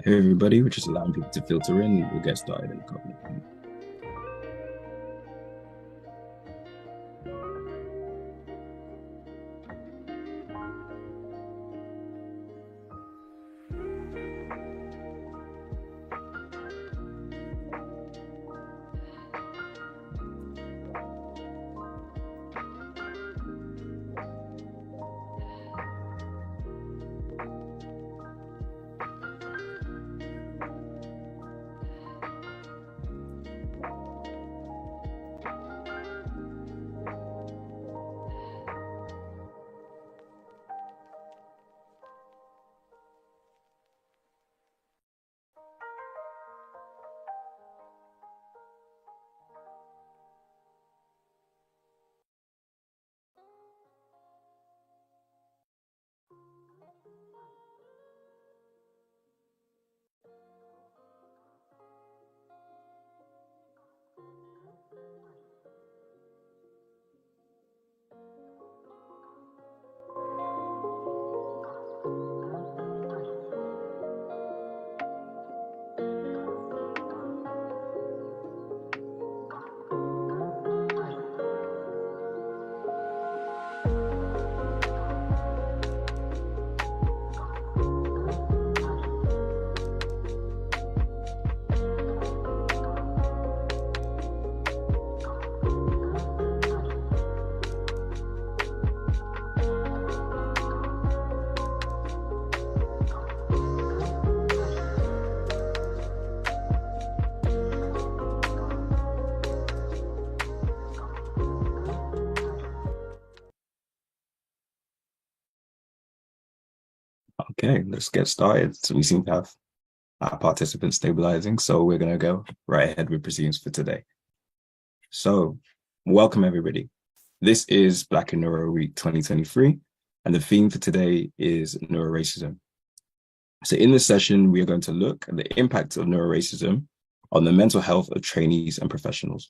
Hey everybody, we're just allowing people to filter in. We'll get started in a couple of minutes. Okay, let's get started. So we seem to have our participants stabilizing, so we're going to go right ahead with proceedings for today. So welcome everybody. This is Black in Neuro Week 2023, and the theme for today is NeuroRacism. So in this session, we are going to look at the impact of NeuroRacism on the mental health of trainees and professionals.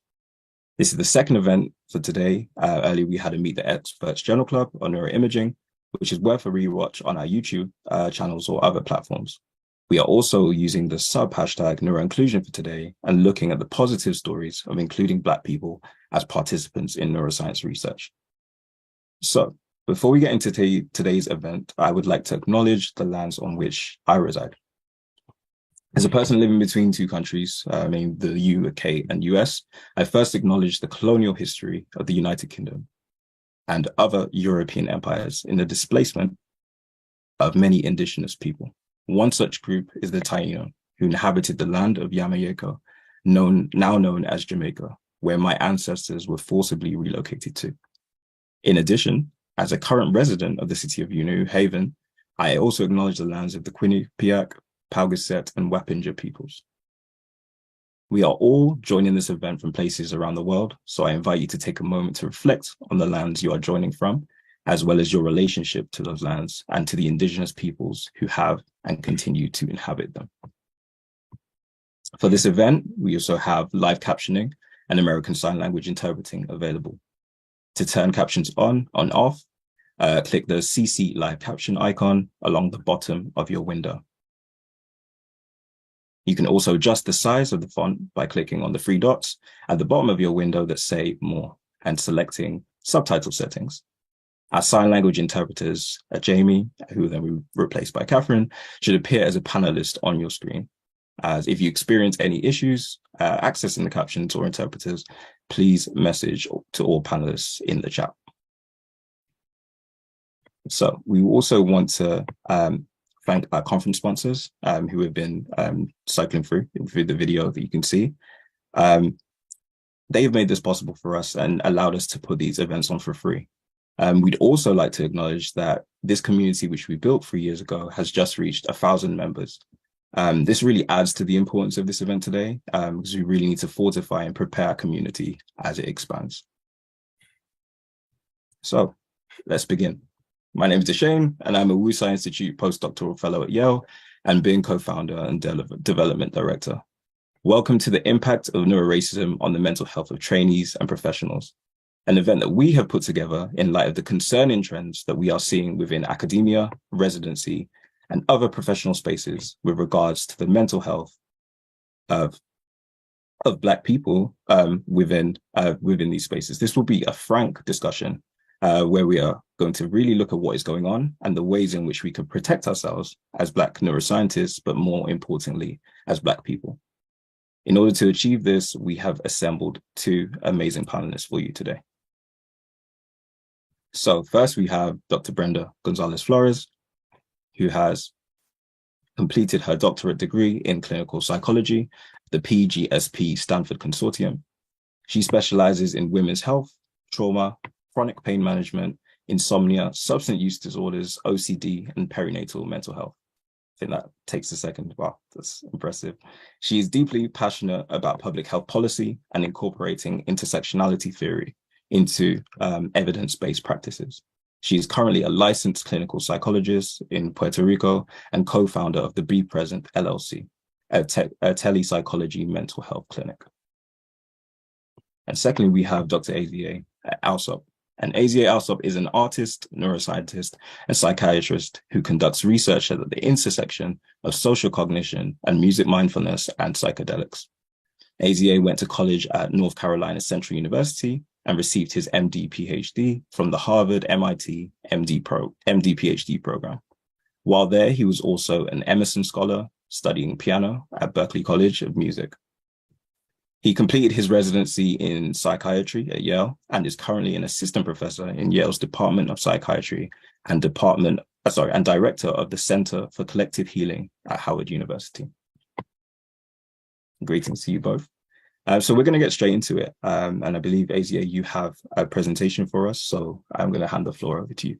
This is the second event for today. Earlier, we had a Meet the Experts Journal Club on neuroimaging, which is worth a rewatch on our YouTube channels or other platforms. We are also using the sub-hashtag neuroinclusion for today and looking at the positive stories of including Black people as participants in neuroscience research. So before we get into today's event, I would like to acknowledge the lands on which I reside. As a person living between two countries, the UK and US, I first acknowledge the colonial history of the United Kingdom and other European empires in the displacement of many indigenous people. One such group is the Taino, who inhabited the land of Yamayeko, now known as Jamaica, where my ancestors were forcibly relocated to. In addition, as a current resident of the city of New Haven, I also acknowledge the lands of the Quinnipiac, Paugussett, and Wappinger peoples. We are all joining this event from places around the world, so I invite you to take a moment to reflect on the lands you are joining from, as well as your relationship to those lands and to the indigenous peoples who have and continue to inhabit them. For this event, we also have live captioning and American Sign Language interpreting available. To turn captions on off, click the CC live caption icon along the bottom of your window. You can also adjust the size of the font by clicking on the three dots at the bottom of your window that say More and selecting Subtitle Settings. Our sign language interpreters, Jamie, who then we replaced by Catherine, should appear as a panelist on your screen. As if you experience any issues accessing the captions or interpreters, please message to all panelists in the chat. So we also want to thank our conference sponsors who have been cycling through the video that you can see. They've made this possible for us and allowed us to put these events on for free. We'd also like to acknowledge that this community, which we built 3 years ago, has just reached 1,000 members. This really adds to the importance of this event today, because we really need to fortify and prepare our community as it expands. So let's begin. My name is Deshane, and I'm a Wusa Institute postdoctoral fellow at Yale and Bing co-founder and development director. Welcome to the impact of NeuroRacism on the mental health of trainees and professionals, an event that we have put together in light of the concerning trends that we are seeing within academia, residency, and other professional spaces with regards to the mental health of Black people within these spaces. This will be a frank discussion where we are going to really look at what is going on and the ways in which we can protect ourselves as Black neuroscientists, but more importantly, as Black people. In order to achieve this, we have assembled two amazing panelists for you today. So first we have Dr. Brenda Gonzalez Flores, who has completed her doctorate degree in clinical psychology, the PGSP Stanford Consortium. She specializes in women's health, trauma, chronic pain management, insomnia, substance use disorders, OCD, and perinatal mental health. I think that takes a second. Wow, that's impressive. She is deeply passionate about public health policy and incorporating intersectionality theory into evidence-based practices. She is currently a licensed clinical psychologist in Puerto Rico and co-founder of the Be Present LLC, a telepsychology mental health clinic. And secondly, we have Dr. AZA Allsop. And AZA Allsop is an artist, neuroscientist, and psychiatrist who conducts research at the intersection of social cognition and music mindfulness and psychedelics. AZA went to college at North Carolina Central University and received his MD PhD from the Harvard MIT MD PhD program. While there, he was also an Emerson Scholar studying piano at Berklee College of Music. He completed his residency in psychiatry at Yale and is currently an assistant professor in Yale's Department of Psychiatry and director of the Center for Collective Healing at Howard University. Greetings to you both. So we're going to get straight into it. And I believe, AZA, you have a presentation for us. So I'm going to hand the floor over to you.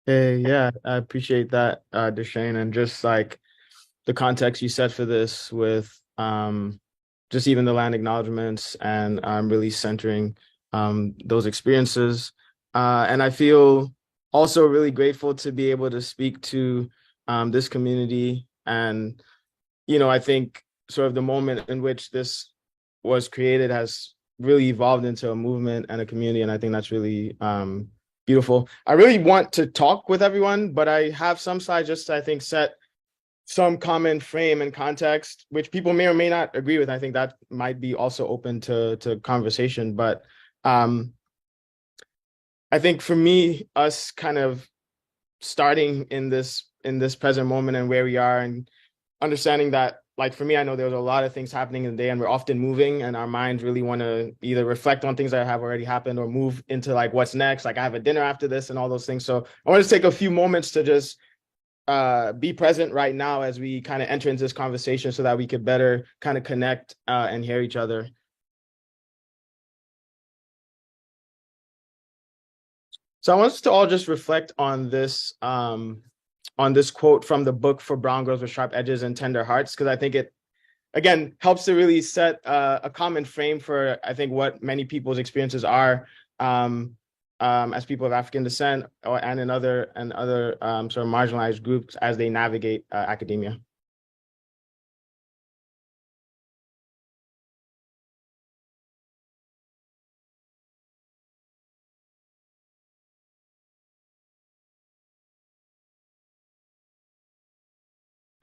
Hey, yeah, I appreciate that, Deshane, and just like the context you set for this with just even the land acknowledgements and really centering those experiences. And I feel also really grateful to be able to speak to this community. And, you know, I think sort of the moment in which this was created has really evolved into a movement and a community. And I think that's really beautiful. I really want to talk with everyone, but I have some slides just to, I think, set some common frame and context, which people may or may not agree with. I think that might be also open to conversation. But I think for me, us kind of starting in this present moment and where we are and understanding that, like for me, I know there's a lot of things happening in the day and we're often moving and our minds really want to either reflect on things that have already happened or move into like what's next, like I have a dinner after this and all those things. So I want to take a few moments to just be present right now as we kind of enter into this conversation so that we could better kind of connect and hear each other. So I want us to all just reflect on this quote from the book For Brown Girls with Sharp Edges and Tender Hearts, because I think it, again, helps to really set a common frame for, I think, what many people's experiences are as people of African descent and in other sort of marginalized groups as they navigate academia.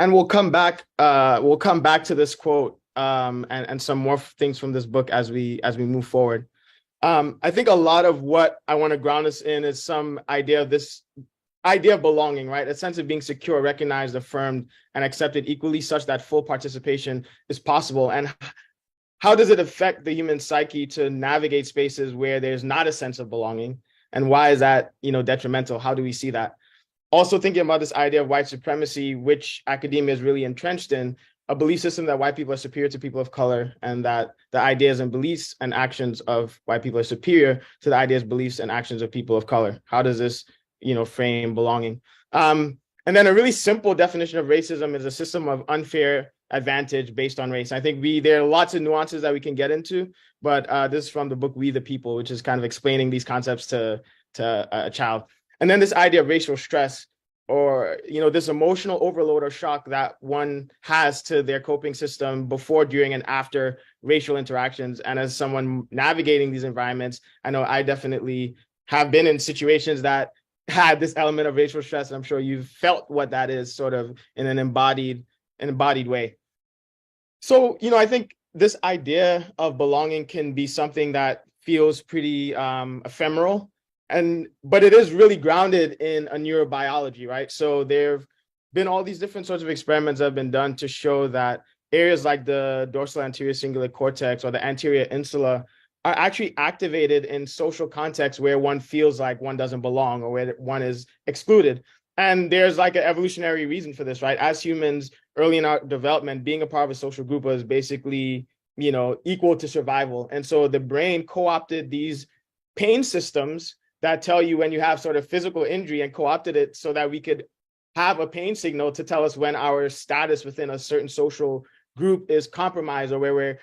And we'll come back to this quote and some more things from this book as we move forward. I think a lot of what I want to ground us in is some idea of belonging, right? A sense of being secure, recognized, affirmed, and accepted equally, such that full participation is possible. And how does it affect the human psyche to navigate spaces where there's not a sense of belonging? And why is that, detrimental? How do we see that? Also thinking about this idea of white supremacy, which academia is really entrenched in, a belief system that white people are superior to people of color, and that the ideas and beliefs and actions of white people are superior to the ideas, beliefs, and actions of people of color. How does this, frame belonging? And then a really simple definition of racism is a system of unfair advantage based on race. I think there are lots of nuances that we can get into, but this is from the book We the People, which is kind of explaining these concepts to a child. And then this idea of racial stress, or this emotional overload or shock that one has to their coping system before, during, and after racial interactions. And as someone navigating these environments, I know I definitely have been in situations that had this element of racial stress. And I'm sure you've felt what that is sort of in an embodied way. So, I think this idea of belonging can be something that feels pretty ephemeral, but it is really grounded in a neurobiology, right? So there've been all these different sorts of experiments that have been done to show that areas like the dorsal anterior cingulate cortex or the anterior insula are actually activated in social contexts where one feels like one doesn't belong or where one is excluded. And there's like an evolutionary reason for this, right? As humans, early in our development, being a part of a social group was basically, equal to survival. And so the brain co-opted these pain systems that tell you when you have sort of physical injury and co-opted it so that we could have a pain signal to tell us when our status within a certain social group is compromised or where we're,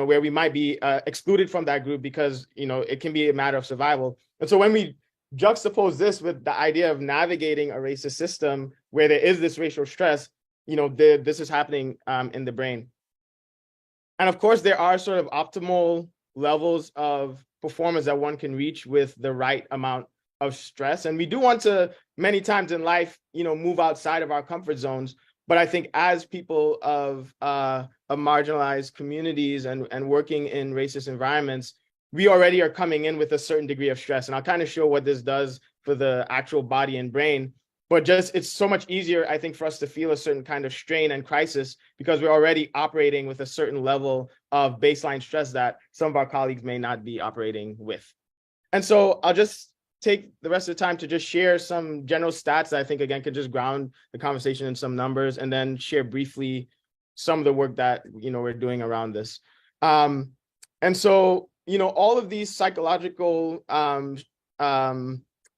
where we might be excluded from that group because, it can be a matter of survival. And so when we juxtapose this with the idea of navigating a racist system where there is this racial stress, this is happening in the brain. And of course, there are sort of optimal levels of performance that one can reach with the right amount of stress. And we do want to, many times in life, move outside of our comfort zones. But I think as people of marginalized communities and working in racist environments, we already are coming in with a certain degree of stress. And I'll kind of show what this does for the actual body and brain. But it's so much easier, I think, for us to feel a certain kind of strain and crisis because we're already operating with a certain level of baseline stress that some of our colleagues may not be operating with. And so I'll just take the rest of the time to just share some general stats that I think, again, could just ground the conversation in some numbers and then share briefly some of the work that, we're doing around this. And so, all of these psychological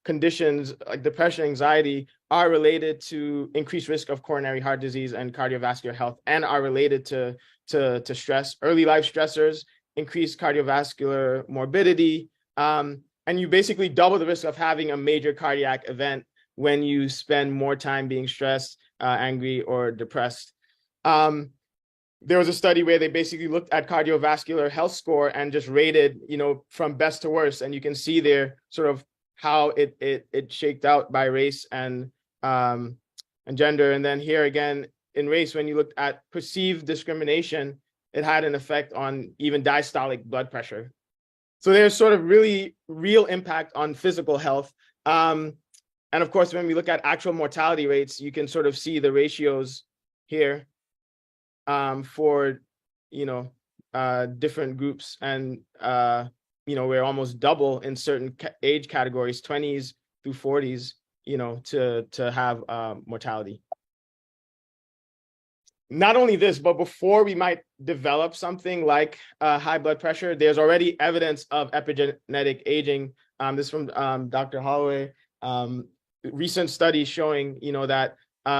conditions like depression, anxiety are related to increased risk of coronary heart disease and cardiovascular health and are related to stress. Early life stressors, increased cardiovascular morbidity, and you basically double the risk of having a major cardiac event when you spend more time being stressed, angry, or depressed. There was a study where they basically looked at cardiovascular health score and just rated, from best to worst. And you can see there sort of how it shaked out by race and gender. And then here again, in race, when you looked at perceived discrimination, it had an effect on even diastolic blood pressure. So there's sort of really real impact on physical health. And of course, when we look at actual mortality rates, you can sort of see the ratios here for, different groups. And, we're almost double in certain age categories, 20s through 40s, to have mortality. Not only this, but before we might develop something like high blood pressure, there's already evidence of epigenetic aging. This is from Dr. Holloway. Recent studies showing, that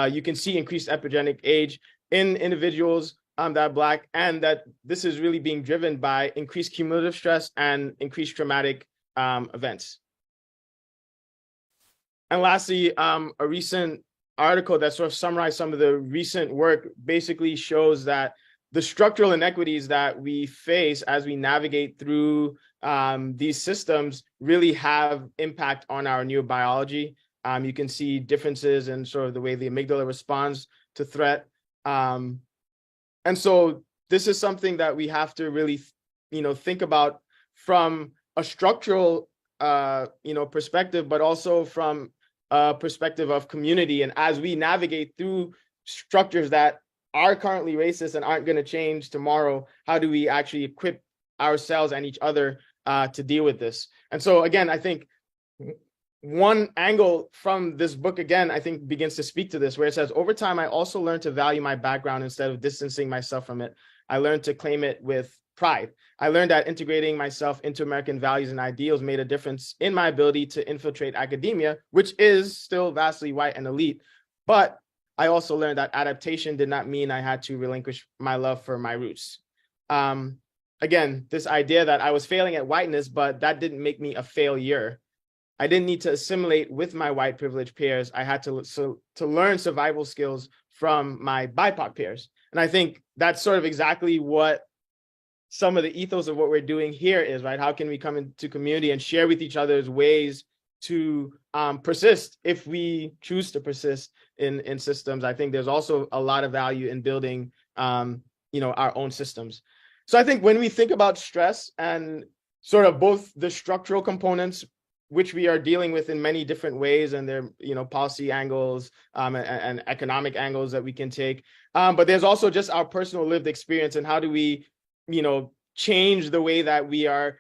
you can see increased epigenetic age in individuals that are Black, and that this is really being driven by increased cumulative stress and increased traumatic events. And lastly, a recent article that sort of summarized some of the recent work basically shows that the structural inequities that we face as we navigate through these systems really have impact on our neurobiology. You can see differences in sort of the way the amygdala responds to threat. And so this is something that we have to really, think about from a structural, perspective, but also from a perspective of community. And as we navigate through structures that are currently racist and aren't going to change tomorrow, how do we actually equip ourselves and each other to deal with this? And so, again, I think one angle from this book, again, I think begins to speak to this, where it says, over time, I also learned to value my background instead of distancing myself from it. I learned to claim it with pride. I learned that integrating myself into American values and ideals made a difference in my ability to infiltrate academia, which is still vastly white and elite. But I also learned that adaptation did not mean I had to relinquish my love for my roots. Again, this idea that I was failing at whiteness, but that didn't make me a failure. I didn't need to assimilate with my white privileged peers. I had to learn survival skills from my BIPOC peers. And I think that's sort of exactly what some of the ethos of what we're doing here is, right? How can we come into community and share with each other's ways to persist if we choose to persist in systems. I think there's also a lot of value in building our own systems. So I think when we think about stress and sort of both the structural components, which we are dealing with in many different ways, and there are policy angles and economic angles that we can take, but there's also just our personal lived experience and how do we change the way that we are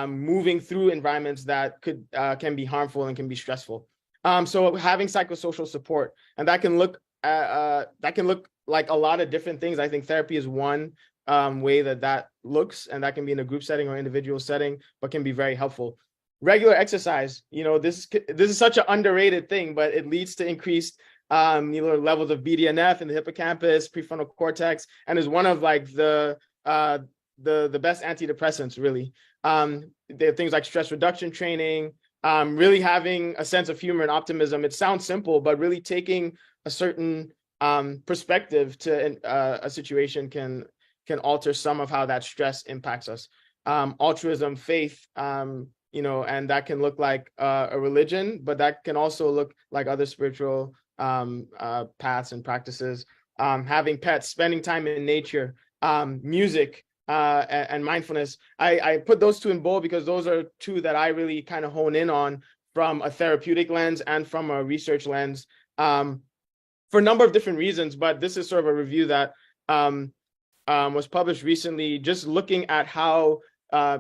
moving through environments that can be harmful and can be stressful. So having psychosocial support, and that can look like a lot of different things. I think therapy is one way that looks, and that can be in a group setting or individual setting, but can be very helpful. Regular exercise, this is such an underrated thing, but it leads to increased levels of BDNF in the hippocampus, prefrontal cortex, and is one of like the best antidepressants, really. There are things like stress reduction training, really having a sense of humor and optimism. It sounds simple, but really taking a certain perspective to a situation can alter some of how that stress impacts us. Altruism, faith, and that can look like a religion, but that can also look like other spiritual paths and practices. Having pets, spending time in nature, music, and mindfulness. I put those two in bold because those are two that I really kind of hone in on from a therapeutic lens and from a research lens for a number of different reasons. But this is sort of a review that was published recently, just looking at how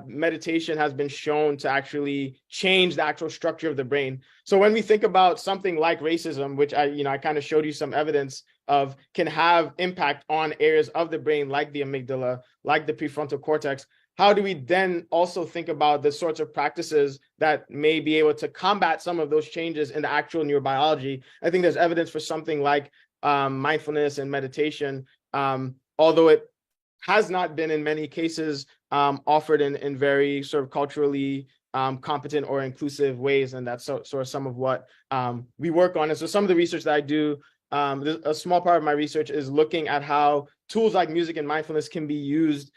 meditation has been shown to actually change the actual structure of the brain. So when we think about something like racism, which I kind of showed you some evidence of, can have impact on areas of the brain like the amygdala, like the prefrontal cortex, how do we then also think about the sorts of practices that may be able to combat some of those changes in the actual neurobiology? I think there's evidence for something like mindfulness and meditation, although it has not been in many cases offered in very sort of culturally competent or inclusive ways. And that's sort of some of what we work on. And so some of the research that I do, a small part of my research is looking at how tools like music and mindfulness can be used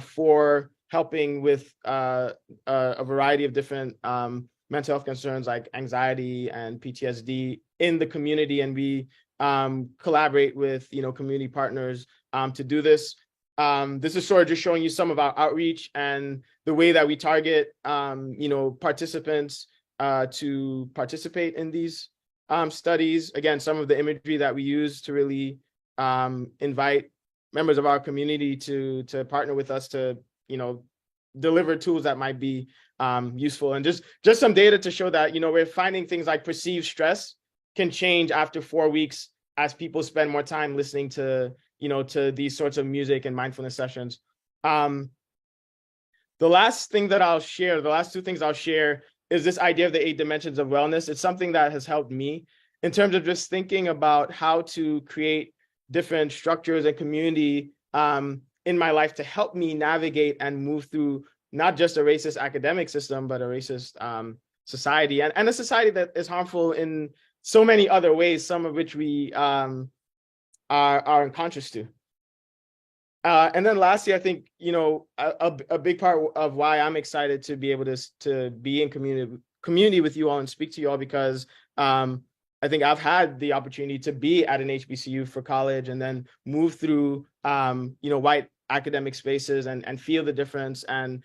for helping with a variety of different mental health concerns like anxiety and PTSD in the community. And we collaborate with community partners to do this. This is sort of just showing you some of our outreach and the way that we target, participants to participate in these studies. Again, some of the imagery that we use to really invite members of our community to partner with us to, deliver tools that might be useful. And just some data to show that, we're finding things like perceived stress can change after 4 weeks as people spend more time listening to these sorts of music and mindfulness sessions. The last two things I'll share is this idea of the 8 dimensions of wellness. It's something that has helped me in terms of just thinking about how to create different structures and community in my life to help me navigate and move through not just a racist academic system, but a racist society and a society that is harmful in so many other ways, some of which we are unconscious to. And then lastly, I think, a big part of why I'm excited to be able to be in community with you all and speak to you all, because I think I've had the opportunity to be at an HBCU for college and then move through, white academic spaces and feel the difference and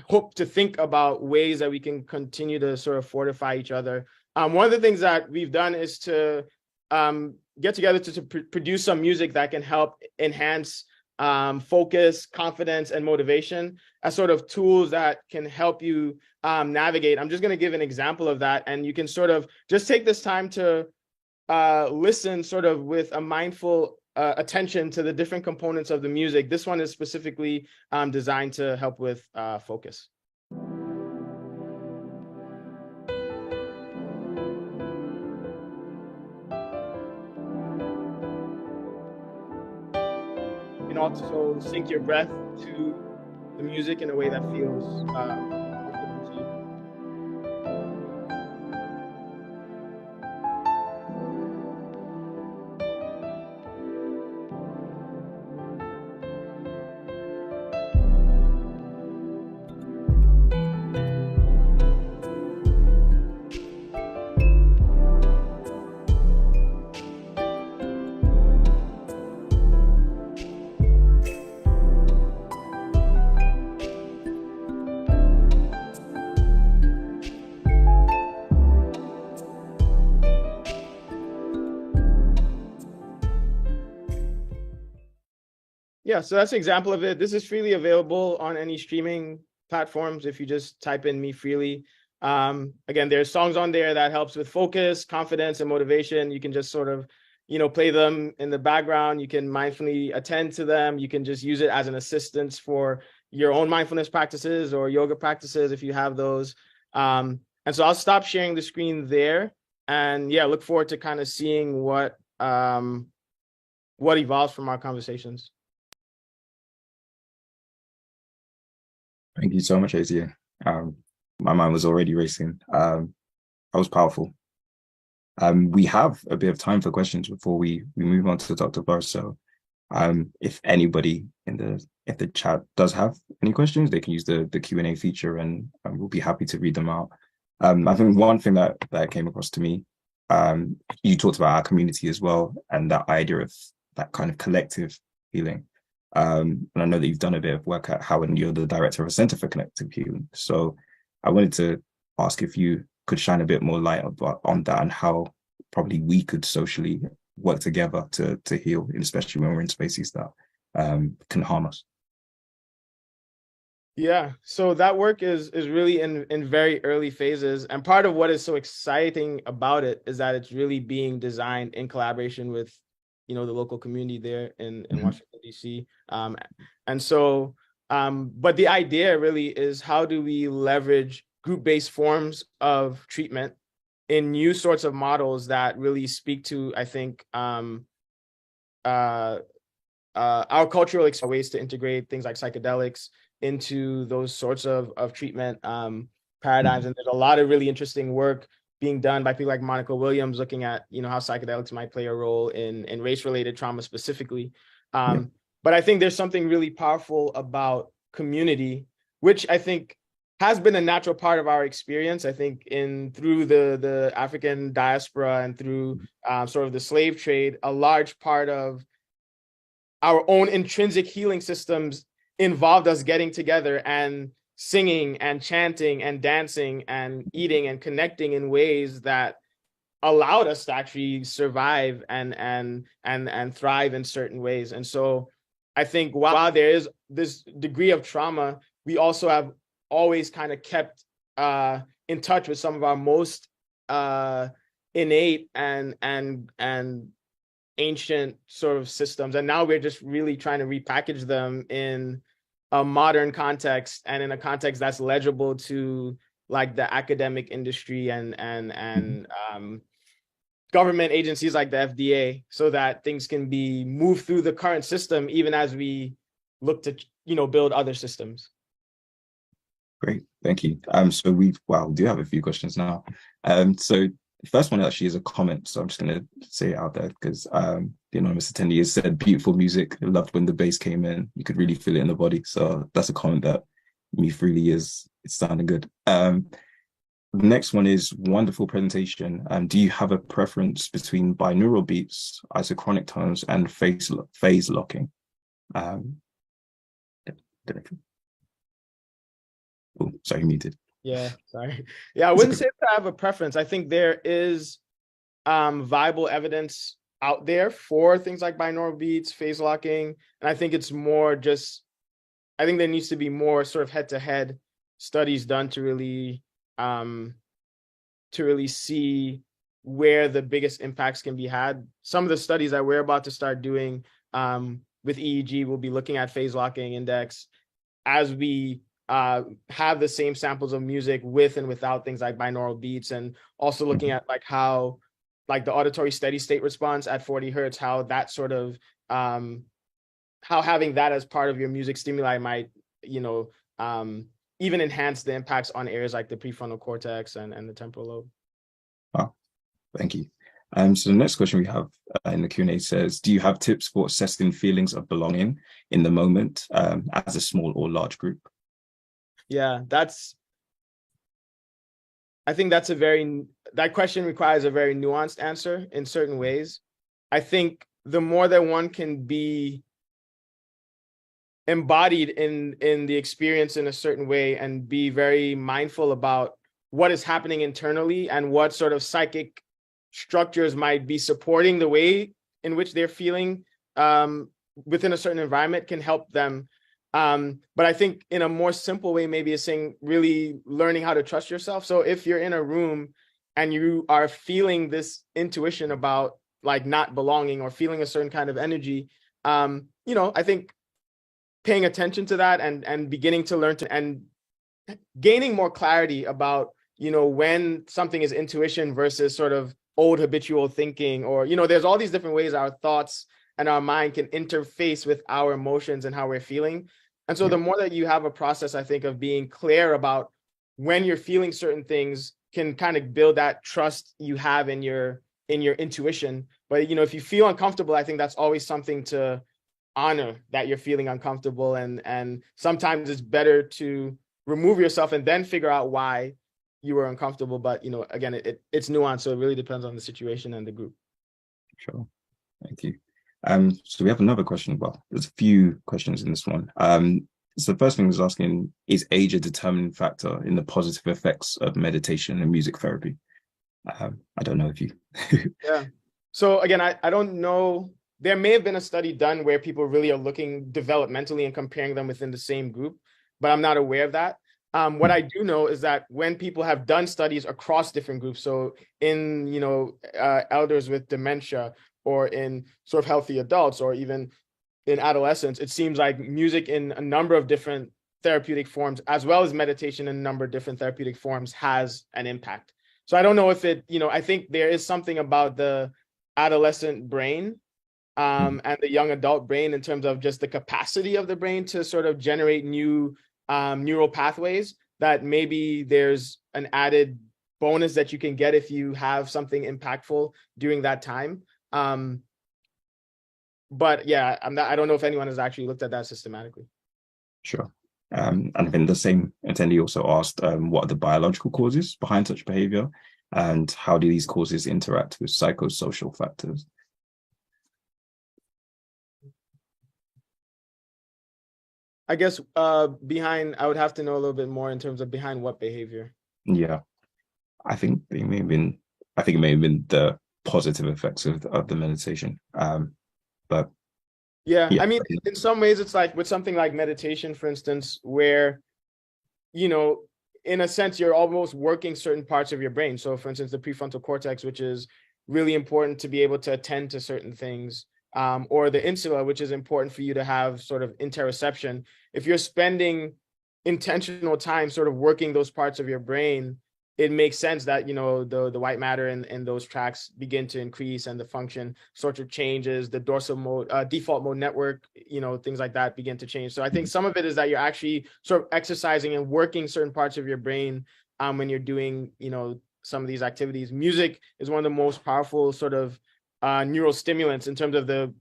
hope to think about ways that we can continue to sort of fortify each other. One of the things that we've done is to get together to produce some music that can help enhance focus, confidence, and motivation as sort of tools that can help you navigate. I'm just going to give an example of that, and you can sort of just take this time to listen sort of with a mindful attention to the different components of the music. This one is specifically designed to help with focus. You can also sync your breath to the music in a way that feels comfortable to you. Yeah, so that's an example of it. This is freely available on any streaming platforms if you just type in Me Freely. Again, there's songs on there that helps with focus, confidence, and motivation. You can just sort of, play them in the background. You can mindfully attend to them. You can just use it as an assistance for your own mindfulness practices or yoga practices if you have those. And so I'll stop sharing the screen there. And yeah, look forward to kind of seeing what evolves from our conversations. Thank you so much, AZA. My mind was already racing. That was powerful. We have a bit of time for questions before we move on to Dr. Flores. So if anybody if the chat does have any questions, they can use the Q&A feature and we'll be happy to read them out. I think one thing that came across to me, you talked about our community as well and that idea of that kind of collective healing. And I know that you've done a bit of work at Howard and you're the director of a Center for Collective Healing. So I wanted to ask if you could shine a bit more light on that and how probably we could socially work together to heal, especially when we're in spaces that can harm us. Yeah, so that work is really in very early phases. And part of what is so exciting about it is that it's really being designed in collaboration with, the local community there in Washington, D.C. And so, but the idea really is how do we leverage group-based forms of treatment in new sorts of models that really speak to, I think, our cultural ways to integrate things like psychedelics into those sorts of treatment paradigms. And there's a lot of really interesting work being done by people like Monica Williams looking at, how psychedelics might play a role in race-related trauma specifically. But I think there's something really powerful about community, which I think has been a natural part of our experience. I think through the African diaspora and through sort of the slave trade, a large part of our own intrinsic healing systems involved us getting together and singing and chanting and dancing and eating and connecting in ways that allowed us to actually survive and thrive in certain ways. And so I think while there is this degree of trauma, we also have always kind of kept in touch with some of our most innate and ancient sort of systems. And now we're just really trying to repackage them in a modern context and in a context that's legible to like the academic industry and government agencies like the FDA, so that things can be moved through the current system, even as we look to, build other systems. Great, thank you. So we do have a few questions now. So the first one actually is a comment, so I'm just going to say it out there because the anonymous attendee has said, beautiful music. I loved when the bass came in. You could really feel it in the body. So that's a comment that Me Freely it's sounding good. The next one is wonderful presentation. Do you have a preference between binaural beats, isochronic tones, and phase locking? Oh, sorry, muted. Yeah, sorry. Yeah, I wouldn't say that I have a preference. I think there is viable evidence out there for things like binaural beats, phase locking. And I think it's more just, I think there needs to be more sort of head-to-head studies done to really see where the biggest impacts can be had. Some of the studies that we're about to start doing with EEG will be looking at phase locking index as we have the same samples of music with and without things like binaural beats, and also looking at like how like the auditory steady state response at 40 hertz, how that sort of how having that as part of your music stimuli might, even enhance the impacts on areas like the prefrontal cortex and the temporal lobe. Oh, thank you. So the next question we have in the Q&A says, do you have tips for assessing feelings of belonging in the moment as a small or large group? Yeah, I think that question requires a very nuanced answer in certain ways. I think the more that one can be embodied in the experience in a certain way and be very mindful about what is happening internally and what sort of psychic structures might be supporting the way in which they're feeling, within a certain environment can help them. But I think in a more simple way, maybe is saying really learning how to trust yourself. So if you're in a room and you are feeling this intuition about like not belonging or feeling a certain kind of energy, I think paying attention to that and beginning to learn to and gaining more clarity about, when something is intuition versus sort of old habitual thinking, or, there's all these different ways our thoughts and our mind can interface with our emotions and how we're feeling. And so the more that you have a process, I think, of being clear about when you're feeling certain things can kind of build that trust you have in your intuition. But, if you feel uncomfortable, I think that's always something to honor, that you're feeling uncomfortable. And sometimes it's better to remove yourself and then figure out why you were uncomfortable. But, again, it's nuanced. So it really depends on the situation and the group. Sure. Thank you. So we have another question. Well, there's a few questions in this one. So the first thing was asking, is age a determining factor in the positive effects of meditation and music therapy? I don't know if you. Yeah. So again, I don't know. There may have been a study done where people really are looking developmentally and comparing them within the same group, but I'm not aware of that. What I do know is that when people have done studies across different groups, so in, elders with dementia, or in sort of healthy adults, or even in adolescents, it seems like music in a number of different therapeutic forms, as well as meditation in a number of different therapeutic forms, has an impact. So I don't know if it, I think there is something about the adolescent brain and the young adult brain in terms of just the capacity of the brain to sort of generate new neural pathways, that maybe there's an added bonus that you can get if you have something impactful during that time. But yeah, I don't know if anyone has actually looked at that systematically. Sure. And then the same attendee also asked, what are the biological causes behind such behavior, and how do these causes interact with psychosocial factors? I guess behind, I would have to know a little bit more in terms of behind what behavior. Yeah, I think it may have been the positive effects of the meditation. But yeah, I mean, in some ways, it's like with something like meditation, for instance, where, in a sense, you're almost working certain parts of your brain. So, for instance, the prefrontal cortex, which is really important to be able to attend to certain things, or the insula, which is important for you to have sort of interoception. If you're spending intentional time sort of working those parts of your brain, it makes sense that, the white matter in those tracks begin to increase, and the function sort of changes, the dorsal mode, default mode network, things like that begin to change. So I think some of it is that you're actually sort of exercising and working certain parts of your brain when you're doing, some of these activities. Music is one of the most powerful sort of neurostimulants in terms of the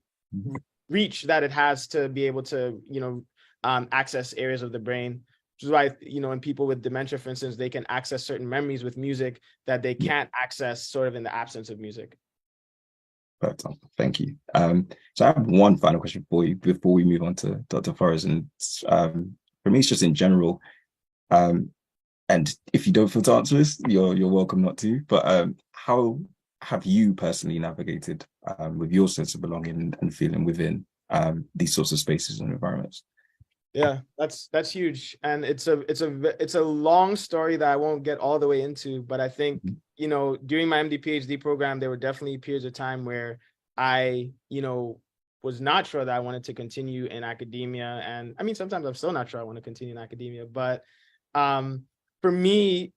reach that it has to be able to, access areas of the brain. Which is why, in people with dementia, for instance, they can access certain memories with music that they can't access sort of in the absence of music. Thank you. So I have one final question for you before we move on to Dr. Flores. And for me, it's just in general. And if you don't feel to answer this, you're welcome not to. But how have you personally navigated with your sense of belonging and feeling within these sorts of spaces and environments? Yeah, that's huge. And it's a long story that I won't get all the way into, but I think, during my MD PhD program, there were definitely periods of time where I, was not sure that I wanted to continue in academia. And I mean, sometimes I'm still not sure I want to continue in academia, but for me,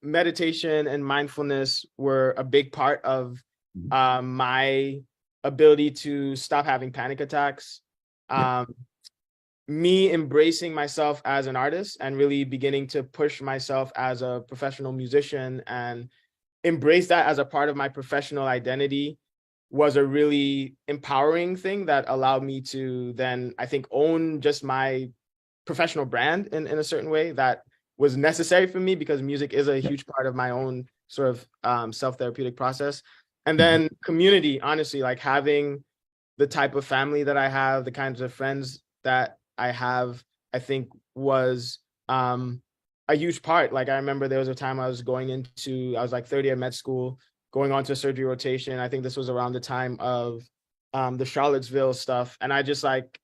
meditation and mindfulness were a big part of my ability to stop having panic attacks. Me embracing myself as an artist and really beginning to push myself as a professional musician and embrace that as a part of my professional identity was a really empowering thing that allowed me to then, I think, own just my professional brand in a certain way that was necessary for me, because music is a huge part of my own sort of self-therapeutic process. And then community, honestly, like having the type of family that I have, the kinds of friends that I have, I think was a huge part. Like I remember there was a time I was like third year med school, going on to a surgery rotation. I think this was around the time of the Charlottesville stuff, and I just like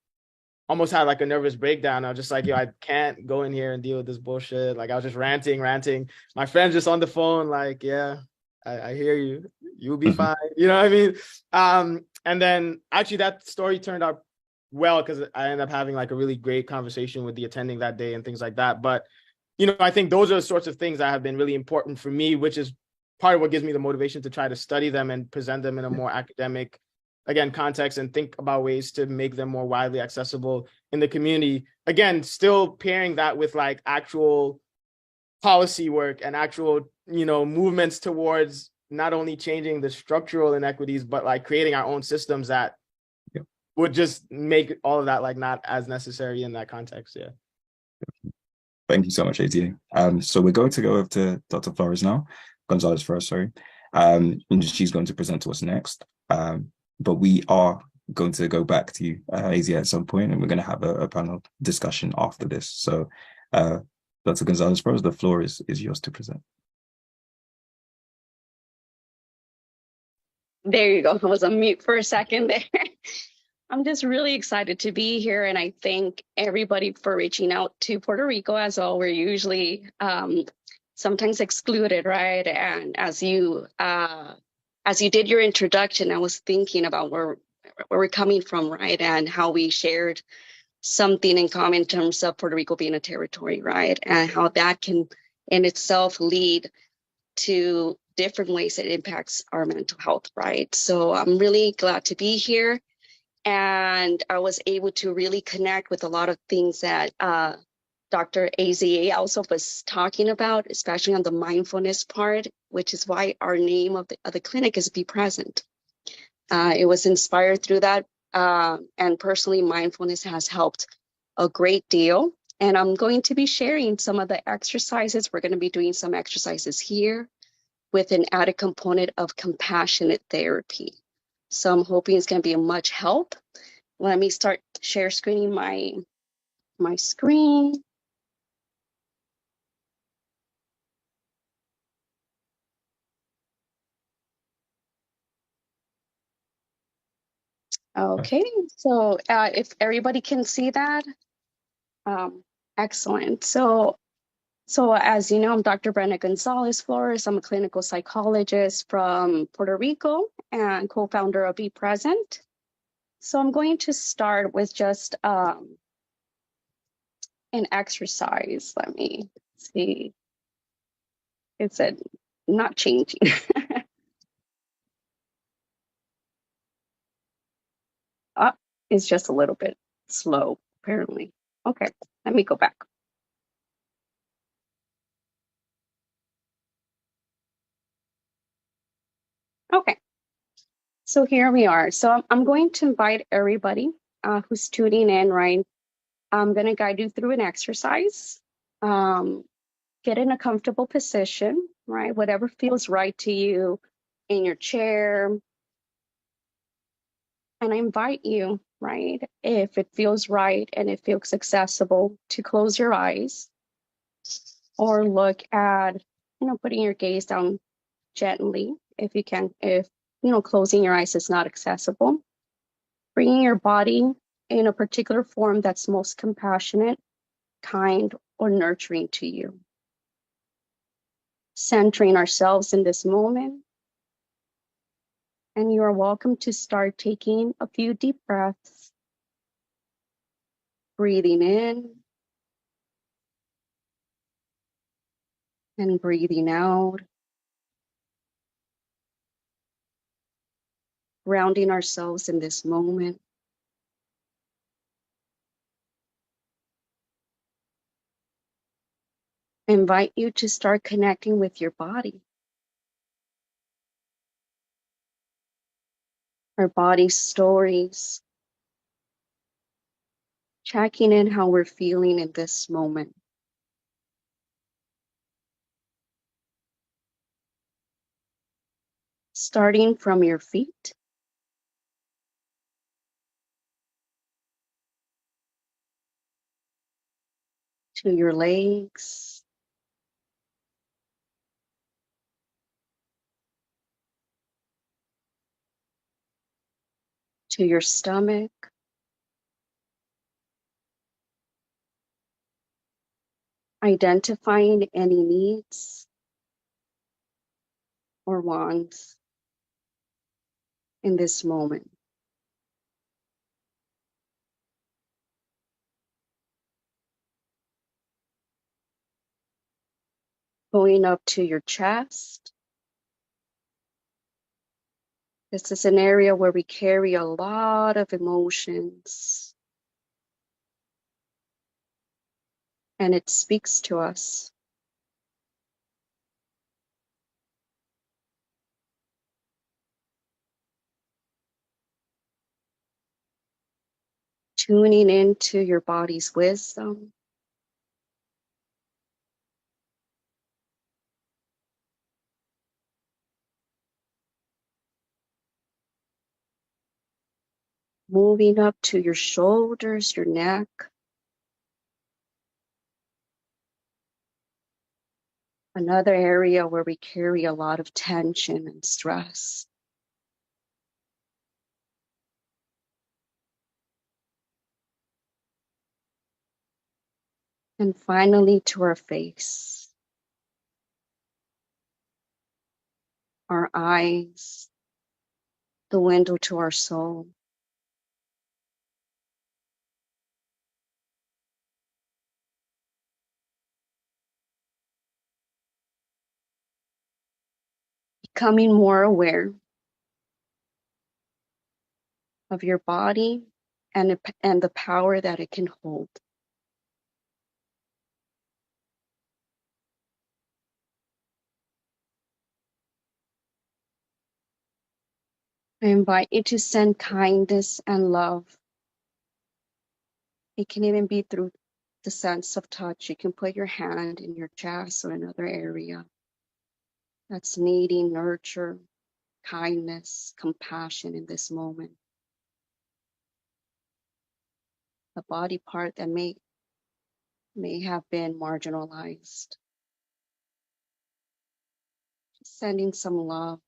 almost had like a nervous breakdown. I was just like, yo, I can't go in here and deal with this bullshit. Like I was just ranting. My friend's just on the phone, like, yeah, I hear you. You'll be fine. You know what I mean? And then actually that story turned out well because I ended up having like a really great conversation with the attending that day and things like that. But, you know, I think those are the sorts of things that have been really important for me, which is part of what gives me the motivation to try to study them and present them in a more academic, again, context, and think about ways to make them more widely accessible in the community. Again, still pairing that with like actual policy work and actual, you know, movements towards not only changing the structural inequities, but like creating our own systems that would just make all of that like not as necessary in that context. Yeah. Thank you so much, ATA. So we're going to go over to Dr. Flores now, Gonzalez first, sorry. And she's going to present to us next. But we are going to go back to you, AZA, at some point, and we're going to have a panel discussion after this. So, Dr. Gonzalez first, the floor is yours to present. There you go. I was on mute for a second there. I'm just really excited to be here, and I thank everybody for reaching out to Puerto Rico as well. We're usually sometimes excluded, right? And as you did your introduction, I was thinking about where we're coming from, right? And how we shared something in common in terms of Puerto Rico being a territory, right? And how that can in itself lead to different ways it impacts our mental health, right? So I'm really glad to be here. And I was able to really connect with a lot of things that Dr. AZA Allsop was talking about, especially on the mindfulness part, which is why our name of the clinic is Be Present. It was inspired through that. And personally, mindfulness has helped a great deal. And I'm going to be sharing some of the exercises. We're going to be doing some exercises here with an added component of compassionate therapy. So I'm hoping it's going to be a much help. Let me start share screening my screen. Okay, so if everybody can see that, excellent. So as you know, I'm Dr. Brenda Gonzalez Flores. I'm a clinical psychologist from Puerto Rico and co-founder of Be Present. So I'm going to start with just an exercise. Let me see. It said not changing. It's just a little bit slow, apparently. Okay, let me go back. Okay, so here we are. So I'm going to invite everybody who's tuning in, right? I'm going to guide you through an exercise. Get in a comfortable position, right? Whatever feels right to you in your chair. And I invite you, right, if it feels right and it feels accessible, to close your eyes or look at, putting your gaze down gently if you can, if, closing your eyes is not accessible. Bringing your body in a particular form that's most compassionate, kind, or nurturing to you. Centering ourselves in this moment. And you are welcome to start taking a few deep breaths. Breathing in and breathing out. Grounding ourselves in this moment. I invite you to start connecting with your body. Our body's stories. Checking in how we're feeling in this moment. Starting from your feet. To your legs. to your stomach, identifying any needs or wants in this moment. Going up to your chest. This is an area where we carry a lot of emotions, and it speaks to us. Tuning into your body's wisdom. Moving up to your shoulders, your neck. Another area where we carry a lot of tension and stress. And finally to our face, our eyes, the window to our soul. Becoming more aware of your body and the power that it can hold. I invite you to send kindness and love. It can even be through the sense of touch. You can put your hand in your chest or another area that's needing nurture, kindness, compassion in this moment. A body part that may have been marginalized. Just sending some love.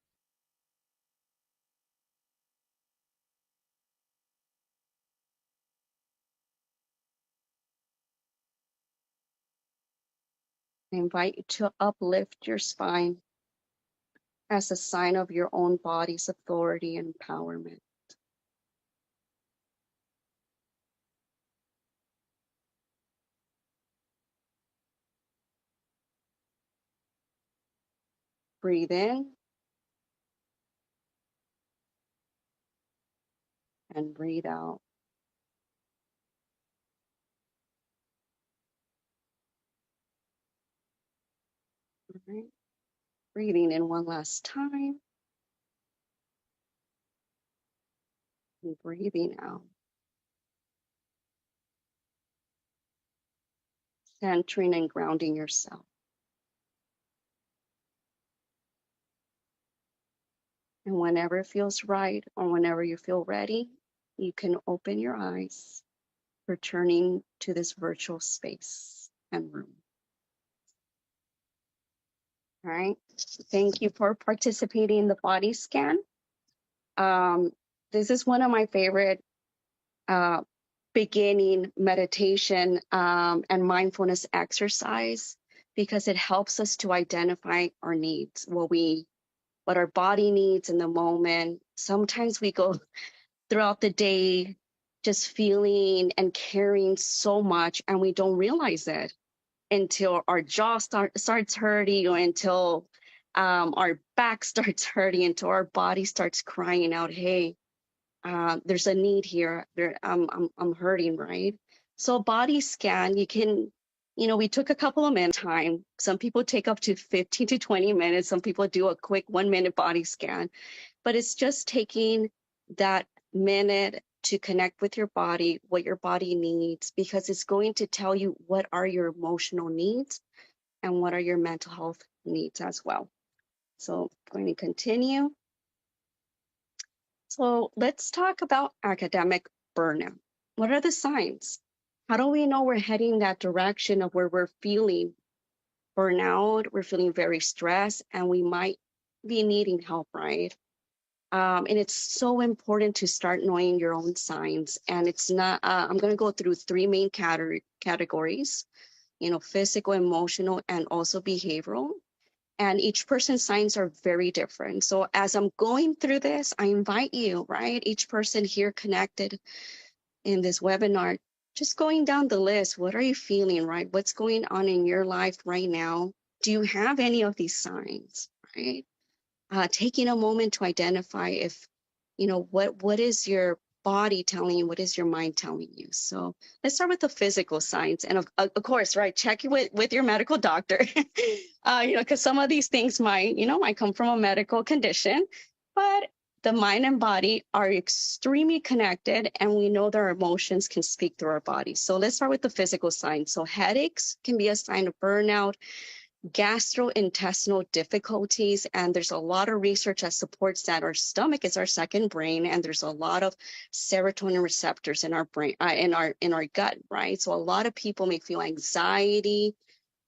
I invite you to uplift your spine as a sign of your own body's authority and empowerment. Breathe in and breathe out. All right. Breathing in one last time and breathing out. Centering and grounding yourself. And whenever it feels right or whenever you feel ready, you can open your eyes, returning to this virtual space and room. All right. Thank you for participating in the body scan. This is one of my favorite beginning meditation and mindfulness exercise because it helps us to identify our needs, what our body needs in the moment. Sometimes we go throughout the day just feeling and carrying so much and we don't realize it until our jaw starts hurting or until our back starts hurting, until our body starts crying out, hey, there's a need here. I'm hurting, right? So body scan, you can, we took a couple of minutes time. Some people take up to 15 to 20 minutes. Some people do a quick 1-minute body scan, but it's just taking that minute to connect with your body, what your body needs, because it's going to tell you what are your emotional needs and what are your mental health needs as well. So I'm going to continue. So let's talk about academic burnout. What are the signs? How do we know we're heading that direction of where we're feeling burnout, we're feeling very stressed, and we might be needing help, right? And it's so important to start knowing your own signs. And it's not, I'm going to go through three main categories, physical, emotional, and also behavioral. And each person's signs are very different. So as I'm going through this, I invite you, right? Each person here connected in this webinar, just going down the list. What are you feeling, right? What's going on in your life right now? Do you have any of these signs, right? Taking a moment to identify if, what is your body telling you, what is your mind telling you. So let's start with the physical signs. And of course, right, check it with your medical doctor, because some of these things might come from a medical condition, but the mind and body are extremely connected, and we know that our emotions can speak through our body. So let's start with the physical signs. So headaches can be a sign of burnout, gastrointestinal difficulties, and there's a lot of research that supports that our stomach is our second brain, and there's a lot of serotonin receptors in our brain, in our gut, right? So a lot of people may feel anxiety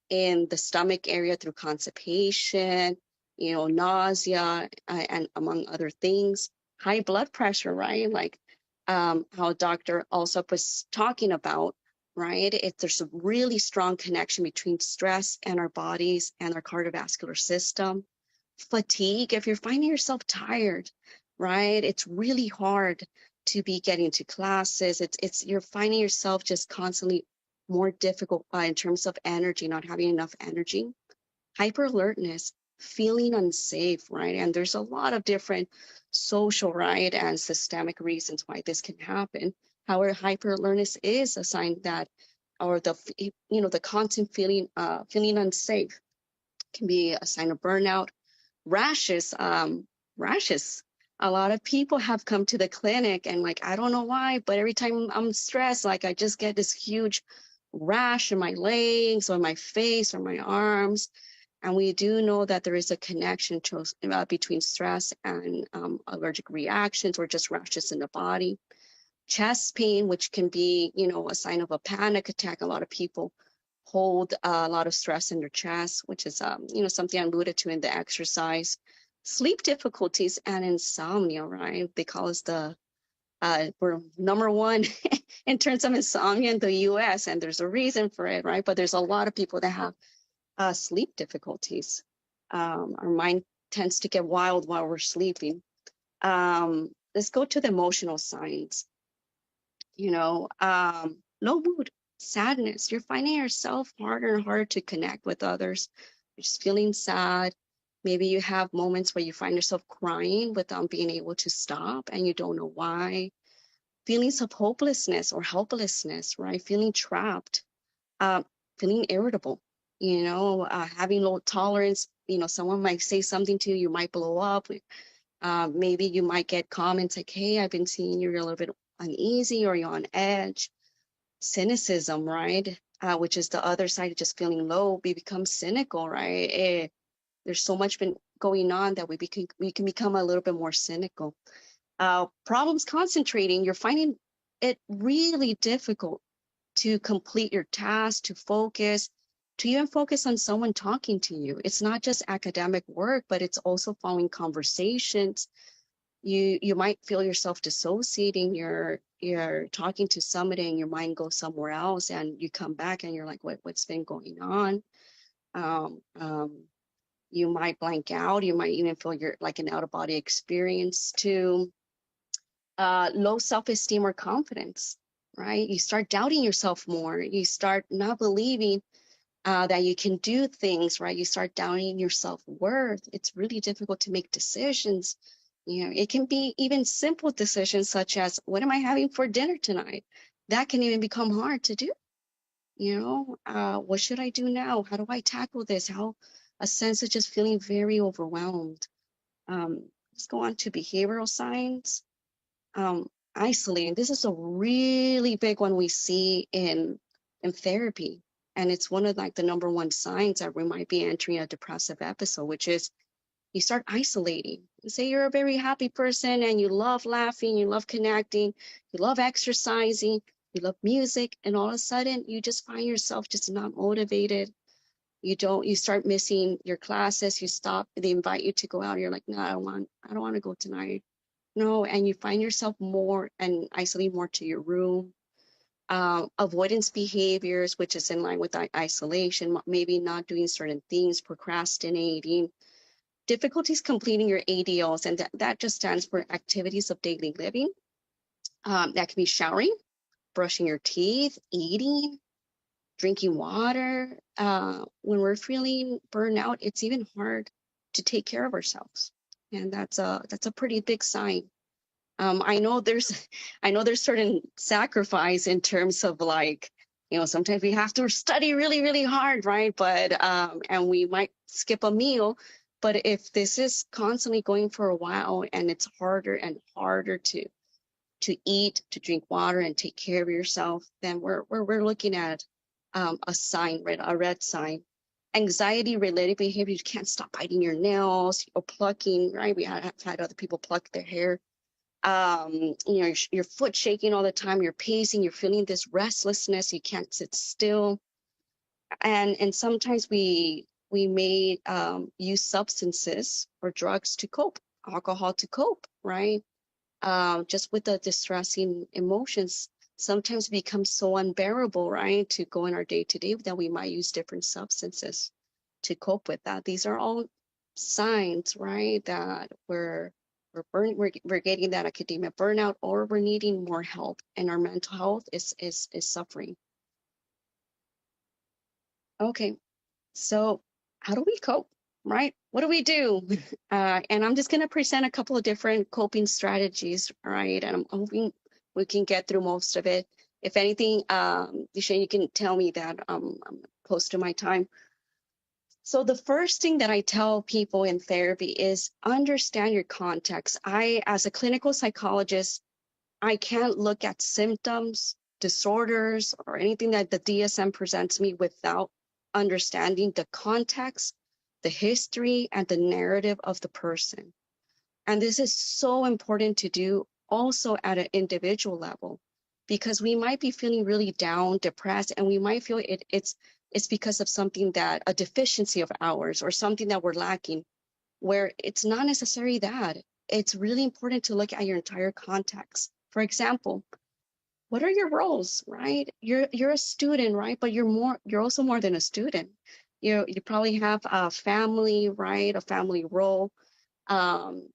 in the stomach area through constipation, nausea, and among other things. High blood pressure, right? Like how Dr. Allsop was talking about, right? There's a really strong connection between stress and our bodies and our cardiovascular system. Fatigue, if you're finding yourself tired, right? It's really hard to be getting to classes. You're finding yourself just constantly more difficult in terms of energy, not having enough energy. Hyper alertness, feeling unsafe, right? And there's a lot of different social, right, and systemic reasons why this can happen. However, hyper alertness is a sign that, or the constant feeling unsafe can be a sign of burnout. Rashes, rashes. A lot of people have come to the clinic and like, I don't know why, but every time I'm stressed, like I just get this huge rash in my legs or my face or my arms. And we do know that there is a connection between stress and allergic reactions or just rashes in the body. Chest pain, which can be, a sign of a panic attack. A lot of people hold a lot of stress in their chest, which is, something I alluded to in the exercise. Sleep difficulties and insomnia, right? Because we're number one in terms of insomnia in the US, and there's a reason for it, right? But there's a lot of people that have sleep difficulties. Our mind tends to get wild while we're sleeping. Let's go to the emotional signs. Low mood, sadness. You're finding yourself harder and harder to connect with others. You're just feeling sad. Maybe you have moments where you find yourself crying without being able to stop and you don't know why. Feelings of hopelessness or helplessness, right? Feeling trapped, uh, feeling irritable, having low tolerance. Someone might say something to you, you might blow up. Maybe you might get comments like, hey, I've been seeing you're a little bit uneasy or you're on edge. Cynicism, right? Which is the other side of just feeling low. We become cynical, right? There's so much been going on that we can become a little bit more cynical. Problems concentrating, you're finding it really difficult to complete your task, to even focus on someone talking to you. It's not just academic work, but it's also following conversations. You might feel yourself dissociating. You're talking to somebody and your mind goes somewhere else, and you come back and you're like, what's been going on? You might blank out. You might even feel you're like an out-of-body experience too. Low self-esteem or confidence, right? You start doubting yourself more. You start not believing that you can do things, right? You start doubting your self-worth. It's really difficult to make decisions. It can be even simple decisions such as, what am I having for dinner tonight? That can even become hard to do. What should I do now? How do I tackle this? A sense of just feeling very overwhelmed. Let's go on to behavioral signs. Isolating. This is a really big one we see in therapy. And it's one of like the number one signs that we might be entering a depressive episode, which is you start isolating. You say you're a very happy person and you love laughing, you love connecting, you love exercising, you love music, and all of a sudden you just find yourself just not motivated. You start missing your classes, you stop, they invite you to go out, you're like, no, I don't want to go tonight. no, and you find yourself more and isolating more to your room. Avoidance behaviors, which is in line with isolation, maybe not doing certain things, procrastinating, difficulties completing your ADLs, and that just stands for activities of daily living. That can be showering, brushing your teeth, eating, drinking water. When we're feeling burnout, it's even hard to take care of ourselves, and that's a pretty big sign. I know there's certain sacrifice in terms of like, sometimes we have to study really, really hard, right? But and we might skip a meal. But if this is constantly going for a while and it's harder and harder to eat, to drink water, and take care of yourself, then we're looking at a sign, right? A red sign. Anxiety-related behavior, you can't stop biting your nails or plucking, right? We have had other people pluck their hair. Your foot shaking all the time, you're pacing, you're feeling this restlessness, you can't sit still. And sometimes we may use substances or drugs to cope, alcohol to cope, right? Just with the distressing emotions, sometimes become so unbearable, right, to go in our day-to-day that we might use different substances to cope with that. These are all signs, right, that we're getting that academia burnout, or we're needing more help, and our mental health is suffering. Okay, so how do we cope, right? What do we do? And I'm just going to present a couple of different coping strategies, right? And I'm hoping we can get through most of it. If anything, Duchenne, you can tell me that I'm close to my time. So the first thing that I tell people in therapy is understand your context. As a clinical psychologist, I can't look at symptoms, disorders, or anything that the DSM presents me without understanding the context, the history, and the narrative of the person. And this is so important to do also at an individual level, because we might be feeling really down, depressed, and we might feel it's because of something, that a deficiency of ours or something that we're lacking, where it's not necessarily that. It's really important to look at your entire context. For example, what are your roles, right? You're a student, right? But you're also more than a student. You probably have a family, right? A family role. Um,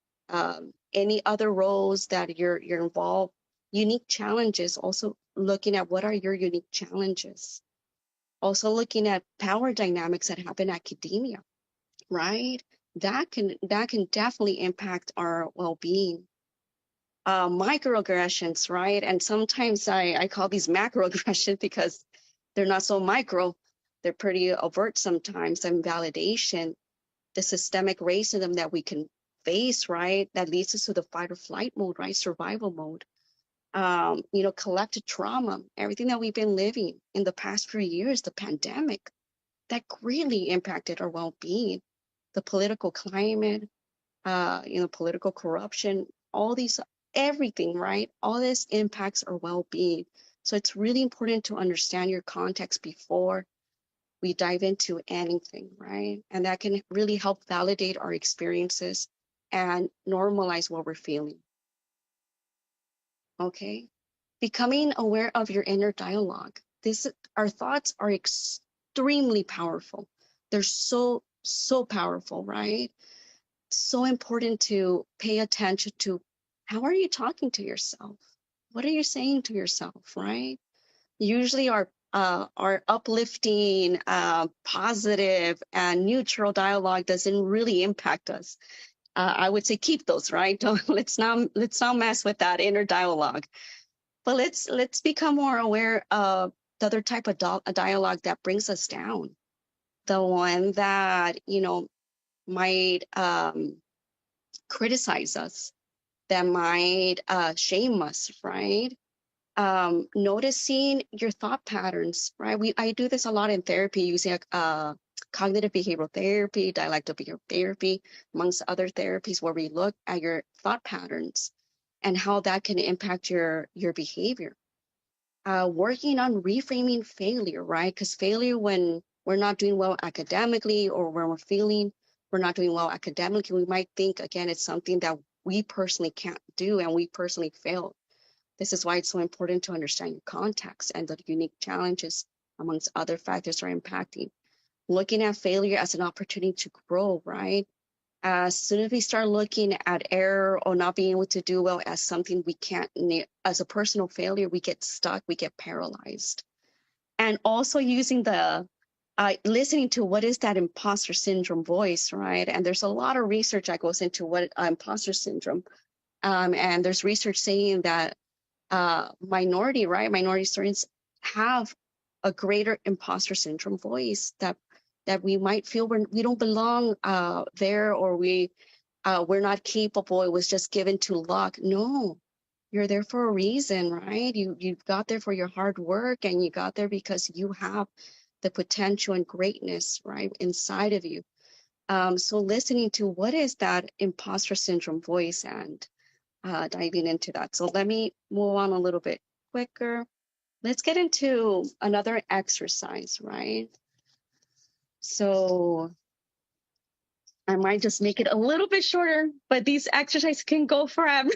any other roles that you're involved. Unique challenges. Also looking at what are your unique challenges. Also looking at power dynamics that happen in academia, right? That can definitely impact our well-being. Microaggressions, right? And sometimes I call these macroaggressions because they're not so micro. They're pretty overt sometimes. And validation, the systemic racism that we can face, right? That leads us to the fight or flight mode, right? Survival mode. Collective trauma, everything that we've been living in the past few years, the pandemic, that greatly impacted our well-being. The political climate, political corruption, all these, everything, right? All this impacts our well-being. So it's really important to understand your context before we dive into anything, right? And that can really help validate our experiences and normalize what we're feeling. Okay. Becoming aware of your inner dialogue. Our thoughts are extremely powerful. They're so powerful, right? So important to pay attention to. How are you talking to yourself? What are you saying to yourself, right? Usually our uplifting, positive, and neutral dialogue doesn't really impact us. I would say keep those, right? Let's not mess with that inner dialogue. But let's become more aware of the other type of dialogue that brings us down, the one that might criticize us, that might shame us, right? Noticing your thought patterns, right? I do this a lot in therapy using cognitive behavioral therapy, dialectical behavioral therapy, amongst other therapies, where we look at your thought patterns and how that can impact your behavior. Working on reframing failure, right? Because failure, when we're not doing well academically, or when we're feeling we're not doing well academically, we might think, again, it's something that we personally can't do and we personally failed. This is why it's so important to understand your context and the unique challenges amongst other factors are impacting. Looking at failure as an opportunity to grow, right? As soon as we start looking at error or not being able to do well as something we can't, as a personal failure, we get stuck, we get paralyzed. And also using the, listening to what is that imposter syndrome voice, right? And there's a lot of research that goes into what imposter syndrome. And there's research saying that minority students have a greater imposter syndrome voice, that we might feel we don't belong there, or we're not capable. It was just given to luck. No, you're there for a reason, right? You got there for your hard work, and you got there because you have the potential and greatness right inside of you. So listening to what is that imposter syndrome voice and diving into that. So let me move on a little bit quicker. Let's get into another exercise, right? So I might just make it a little bit shorter, but these exercises can go forever.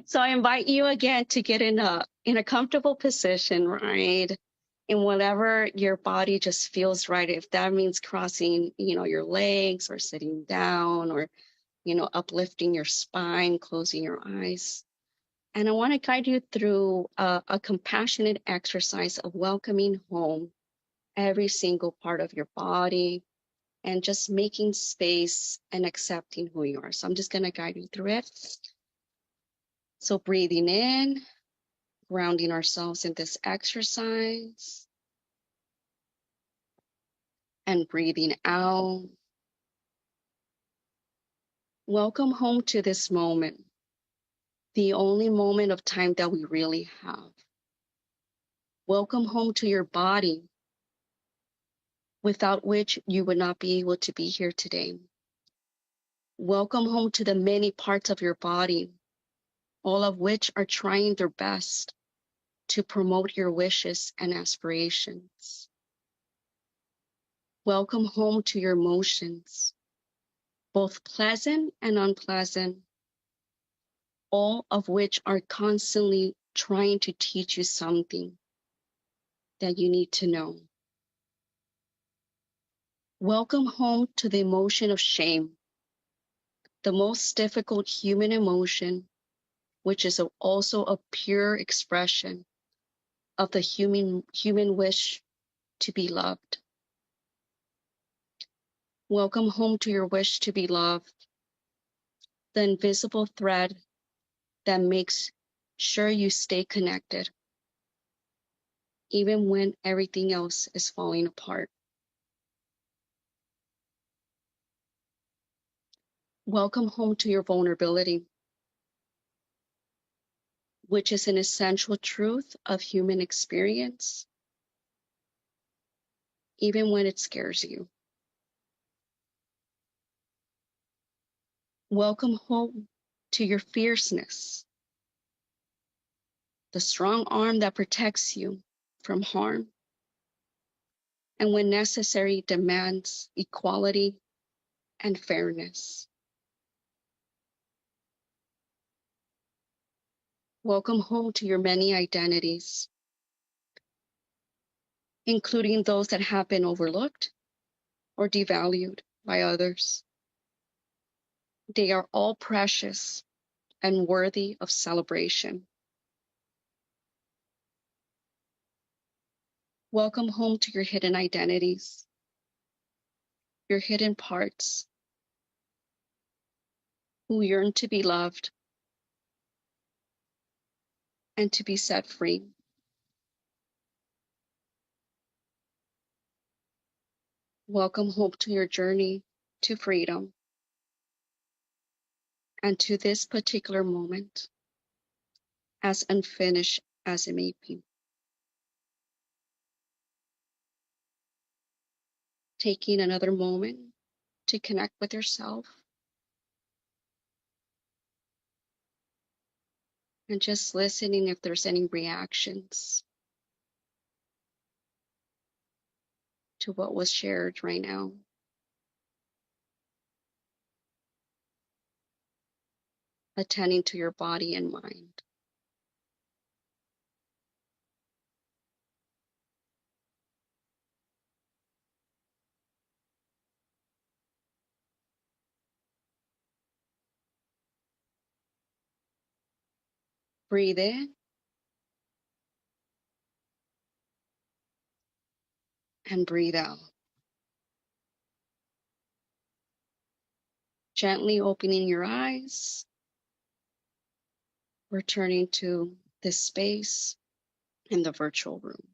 So I invite you again to get in a comfortable position, right? In whatever your body just feels right. If that means crossing, your legs, or sitting down, or, uplifting your spine, closing your eyes. And I want to guide you through a compassionate exercise of welcoming home every single part of your body, and just making space and accepting who you are. So I'm just going to guide you through it. So breathing in, grounding ourselves in this exercise, and breathing out. Welcome home to this moment, the only moment of time that we really have. Welcome home to your body, without which you would not be able to be here today. Welcome home to the many parts of your body, all of which are trying their best to promote your wishes and aspirations. Welcome home to your emotions, both pleasant and unpleasant, all of which are constantly trying to teach you something that you need to know. Welcome home to the emotion of shame, the most difficult human emotion, which is also a pure expression of the human wish to be loved. Welcome home to your wish to be loved, the invisible thread that makes sure you stay connected, even when everything else is falling apart. Welcome home to your vulnerability, which is an essential truth of human experience, even when it scares you. Welcome home to your fierceness, the strong arm that protects you from harm, and when necessary, demands equality and fairness. Welcome home to your many identities, including those that have been overlooked or devalued by others. They are all precious and worthy of celebration. Welcome home to your hidden identities, your hidden parts, who yearn to be loved and to be set free. Welcome home to your journey to freedom and to this particular moment, as unfinished as it may be. Taking another moment to connect with yourself and just listening if there's any reactions to what was shared right now. attending to your body and mind. Breathe in and breathe out. Gently opening your eyes, returning to this space in the virtual room.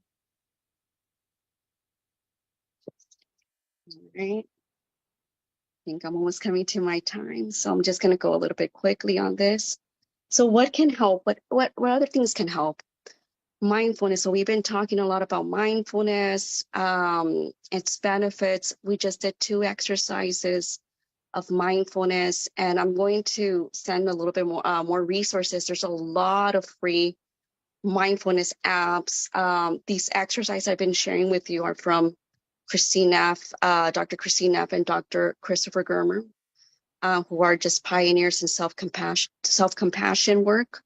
All right. I think I'm almost coming to my time, so I'm just going to go a little bit quickly on this. So what can help? What other things can help? Mindfulness. So we've been talking a lot about mindfulness, its benefits. We just did 2 exercises of mindfulness, and I'm going to send a little bit more resources. There's a lot of free mindfulness apps. These exercises I've been sharing with you are from Christine Neff, Dr. Christine Neff and Dr. Christopher Germer, who are just pioneers in self-compassion work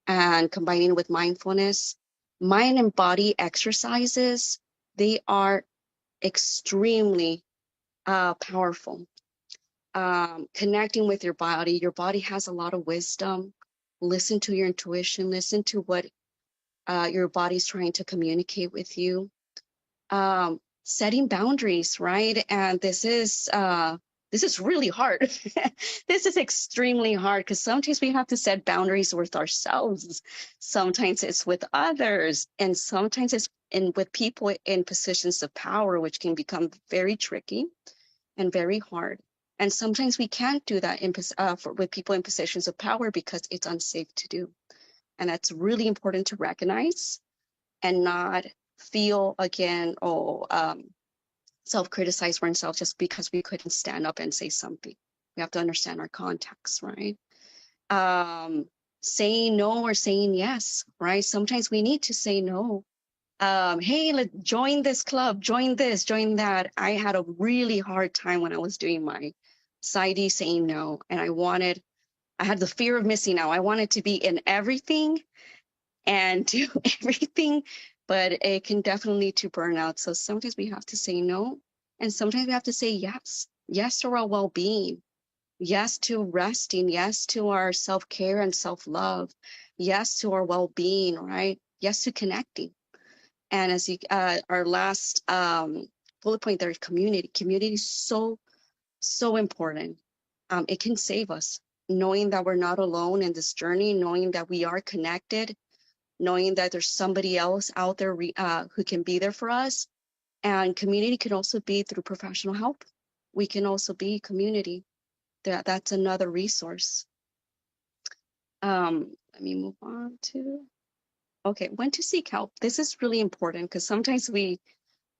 and combining with mindfulness. Mind and body exercises, they are extremely powerful. Connecting with your body has a lot of wisdom. Listen to your intuition, listen to what your body's trying to communicate with you. Setting boundaries, right? And this is really hard. This is extremely hard because sometimes we have to set boundaries with ourselves. Sometimes it's with others, and sometimes it's with people in positions of power, which can become very tricky and very hard. And sometimes we can't do that with people in positions of power because it's unsafe to do. And that's really important to recognize and not feel again or self-criticize ourselves just because we couldn't stand up and say something. We have to understand our context, right? Saying no or saying yes, right? Sometimes we need to say no. Hey, let's join this club, join this, join that. I had a really hard time when I was doing my PsyD saying no, and I had the fear of missing out. I wanted to be in everything and do everything, but it can definitely lead to burnout. So sometimes we have to say no, and sometimes we have to say yes. Yes to our well-being, yes to resting, yes to our self-care and self-love, yes to our well-being, right? Yes to connecting. And as our last bullet point there, community. Community is so important. It can save us, knowing that we're not alone in this journey, knowing that we are connected, knowing that there's somebody else out there who can be there for us. And community can also be through professional help. We can also be community. That's another resource. Let me move on to, okay, when to seek help. This is really important because sometimes we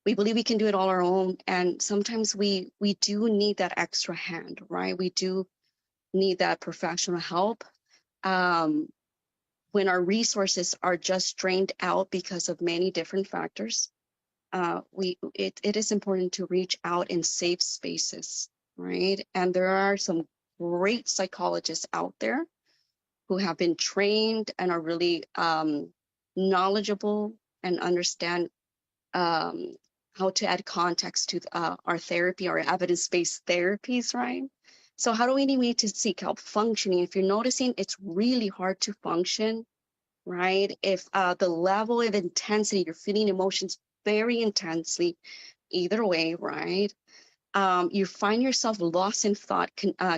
believe we can do it all our own. And sometimes we do need that extra hand, right? We do need that professional help. When our resources are just drained out because of many different factors, it is important to reach out in safe spaces, right? And there are some great psychologists out there who have been trained and are really knowledgeable and understand how to add context to our therapy, our evidence-based therapies, right? So how do we need to seek help? Functioning. If you're noticing it's really hard to function, right? If the level of intensity, you're feeling emotions very intensely, either way, right? You find yourself lost in thought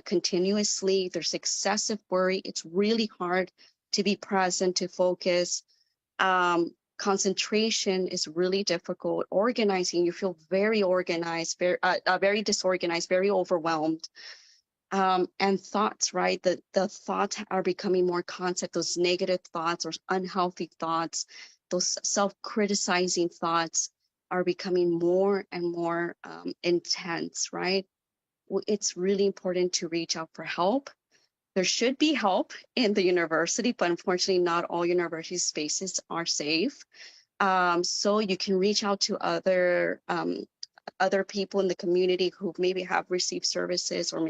continuously. There's excessive worry. It's really hard to be present, to focus. Concentration is really difficult. Organizing, you feel very organized, very disorganized, very overwhelmed. And thoughts, right? The thoughts are becoming more constant. Those negative thoughts or unhealthy thoughts, those self-criticizing thoughts are becoming more and more intense, right? It's really important to reach out for help. There should be help in the university, but unfortunately not all university spaces are safe. So you can reach out to other people in the community who maybe have received services, or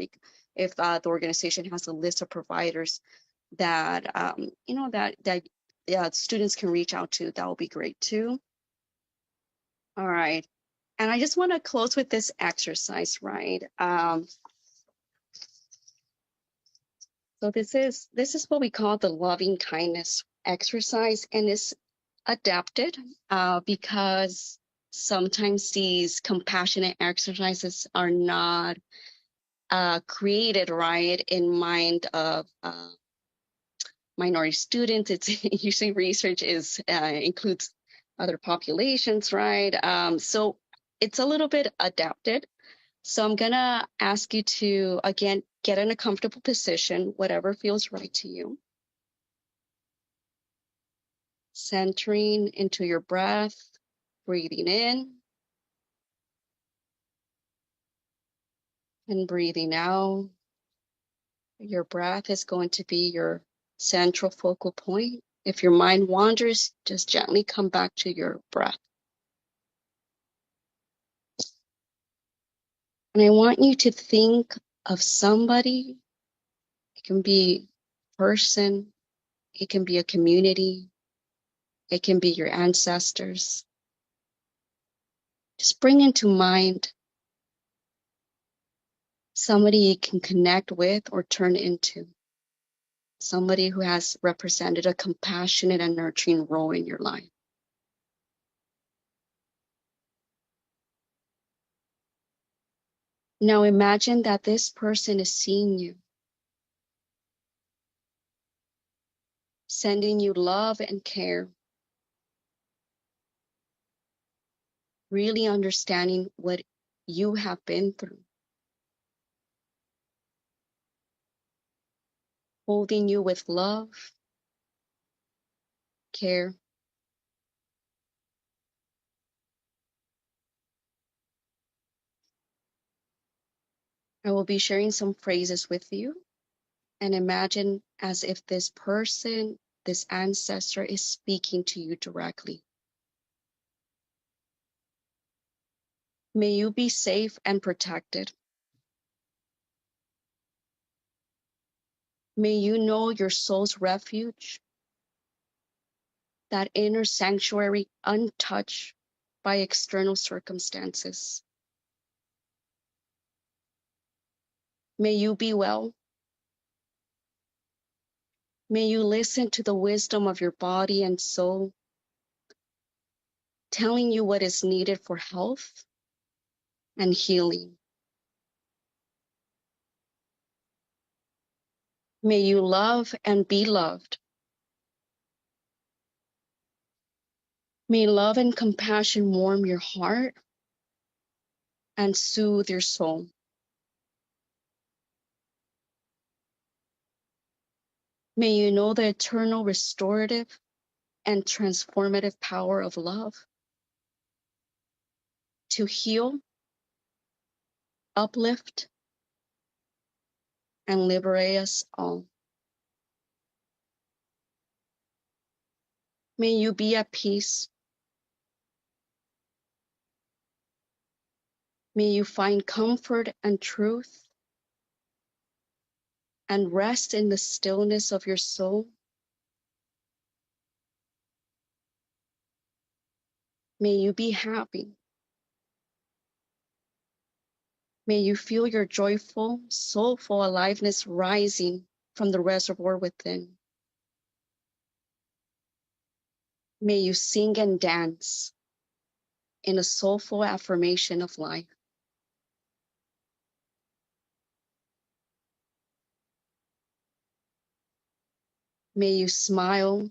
if the organization has a list of providers, that that students can reach out to, that will be great too. All right. And I just want to close with this exercise, right? So this is what we call the loving kindness exercise, and it's adapted because sometimes these compassionate exercises are not created right in mind of minority students. It's usually research is includes other populations, right? So it's a little bit adapted. So I'm gonna ask you to, again, get in a comfortable position, whatever feels right to you. Centering into your breath, breathing in and breathing out. Your breath is going to be your central focal point. If your mind wanders, just gently come back to your breath. And I want you to think of somebody. It can be a person, it can be a community, it can be your ancestors. Just bring into mind somebody you can connect with or turn into. Somebody who has represented a compassionate and nurturing role in your life. Now imagine that this person is seeing you, sending you love and care, really understanding what you have been through, holding you with love, care. I will be sharing some phrases with you, and imagine as if this person, this ancestor, is speaking to you directly. May you be safe and protected. May you know your soul's refuge, that inner sanctuary untouched by external circumstances. May you be well. May you listen to the wisdom of your body and soul, telling you what is needed for health and healing. May you love and be loved. May love and compassion warm your heart and soothe your soul. May you know the eternal restorative and transformative power of love to heal, uplift, and liberate us all. May you be at peace. May you find comfort and truth and rest in the stillness of your soul. May you be happy. May you feel your joyful, soulful aliveness rising from the reservoir within. May you sing and dance in a soulful affirmation of life. May you smile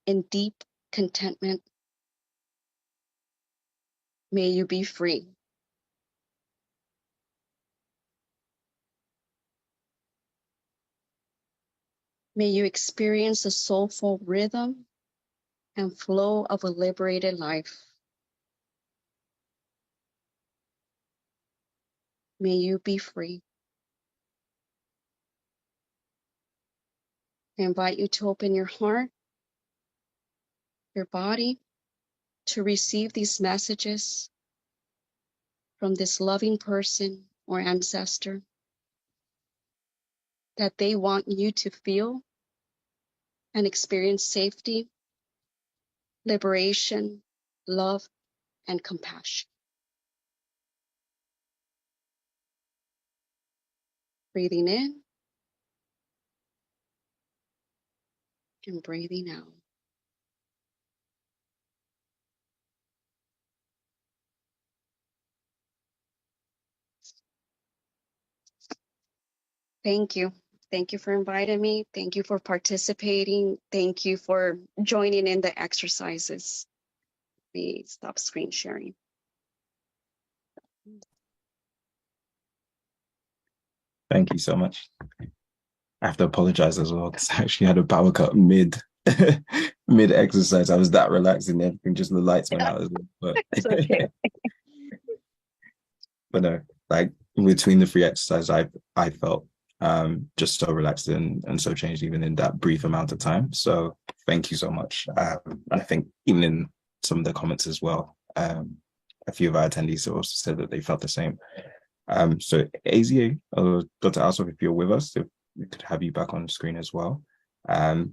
in deep contentment. May you be free. May you experience the soulful rhythm and flow of a liberated life. May you be free. I invite you to open your heart, your body, to receive these messages from this loving person or ancestor that they want you to feel and experience safety, liberation, love, and compassion. Breathing in and breathing out. Thank you. Thank you for inviting me. Thank you for participating. Thank you for joining in the exercises. Let me stop screen sharing. Thank you so much. I have to apologize as well because I actually had a power cut mid exercise. I was that relaxed and everything, just the lights went out as well. But It's okay. but no, like between the three exercises, I felt just so relaxed and so changed even in that brief amount of time. So thank you so much. And I think even in some of the comments as well, a few of our attendees also said that they felt the same. So AZA, Dr. Allsop, if you're with us, if we could have you back on the screen as well. I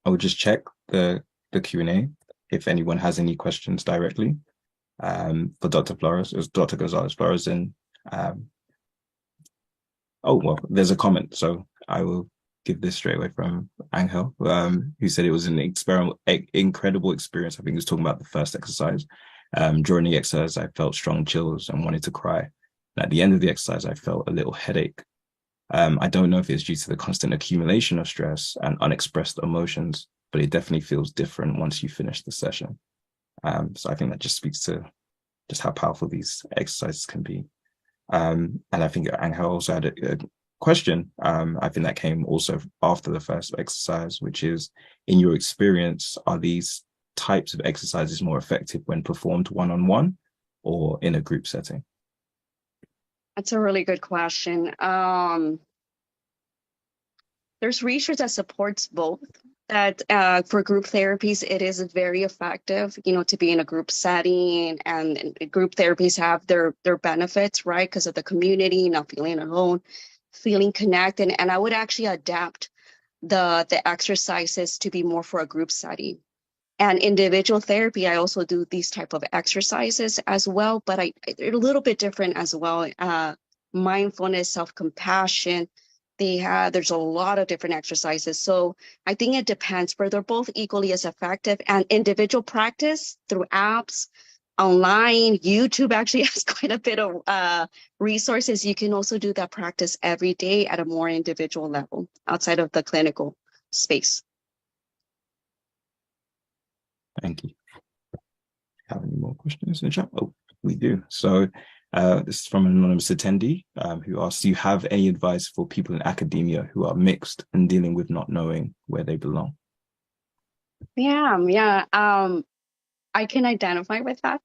will just check the Q&A if anyone has any questions directly for Dr. Flores, as Dr. Gonzalez Flores. And oh, well, there's a comment. So I will give this straight away from Angel, who said it was an incredible experience. I think he was talking about the first exercise. During the exercise, I felt strong chills and wanted to cry. At the end of the exercise, I felt a little headache. I don't know if it's due to the constant accumulation of stress and unexpressed emotions, but it definitely feels different once you finish the session. So I think that just speaks to just how powerful these exercises can be. And I think Angel also had a question. I think that came also after the first exercise, which is, in your experience, are these types of exercises more effective when performed one-on-one or in a group setting? That's a really good question. There's research that supports both. That for group therapies, it is very effective, to be in a group setting, and group therapies have their benefits, right? Because of the community, not feeling alone, feeling connected. And I would actually adapt the exercises to be more for a group setting. And individual therapy, I also do these type of exercises as well, but they're a little bit different as well. Mindfulness, self-compassion, there's a lot of different exercises. So I think it depends, but they're both equally as effective. And individual practice through apps, online, YouTube actually has quite a bit of resources. You can also do that practice every day at a more individual level outside of the clinical space. Thank you. Have any more questions in the chat? Oh, we do. So this is from an anonymous attendee who asks, do you have any advice for people in academia who are mixed and dealing with not knowing where they belong? Yeah. I can identify with that.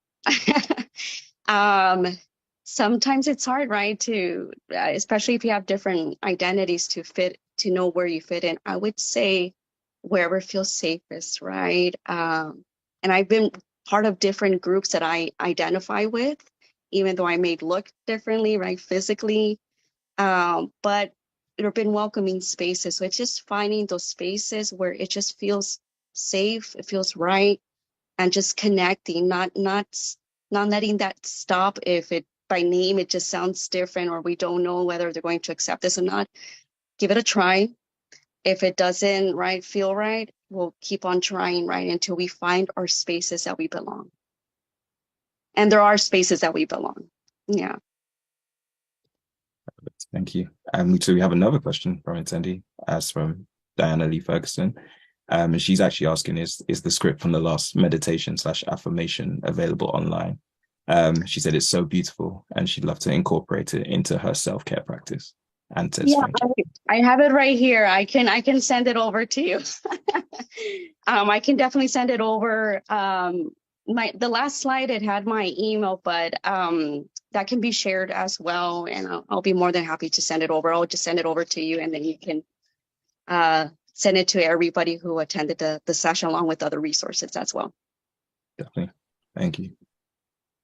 Sometimes it's hard, right? To, especially if you have different identities to know where you fit in. I would say wherever feels safest, right? And I've been part of different groups that I identify with, even though I may look differently, right, physically. But there have been welcoming spaces. So it's just finding those spaces where it just feels safe, it feels right, and just connecting, not letting that stop if it by name it just sounds different, or we don't know whether they're going to accept this or not. Give it a try. If it doesn't feel right, we'll keep on trying, right, until we find our spaces that we belong. And there are spaces that we belong. Yeah. Thank you. So we have another question from an attendee, as from Diana Lee Ferguson. And she's actually asking, is the script from the last meditation/affirmation available online? She said it's so beautiful and she'd love to incorporate it into her self-care practice. And says, yeah, I have it right here. I can send it over to you. I can definitely send it over. The last slide, it had my email, but that can be shared as well. And I'll be more than happy to send it over. I'll just send it over to you, and then you can send it to everybody who attended the session, along with other resources as well. Definitely. Thank you.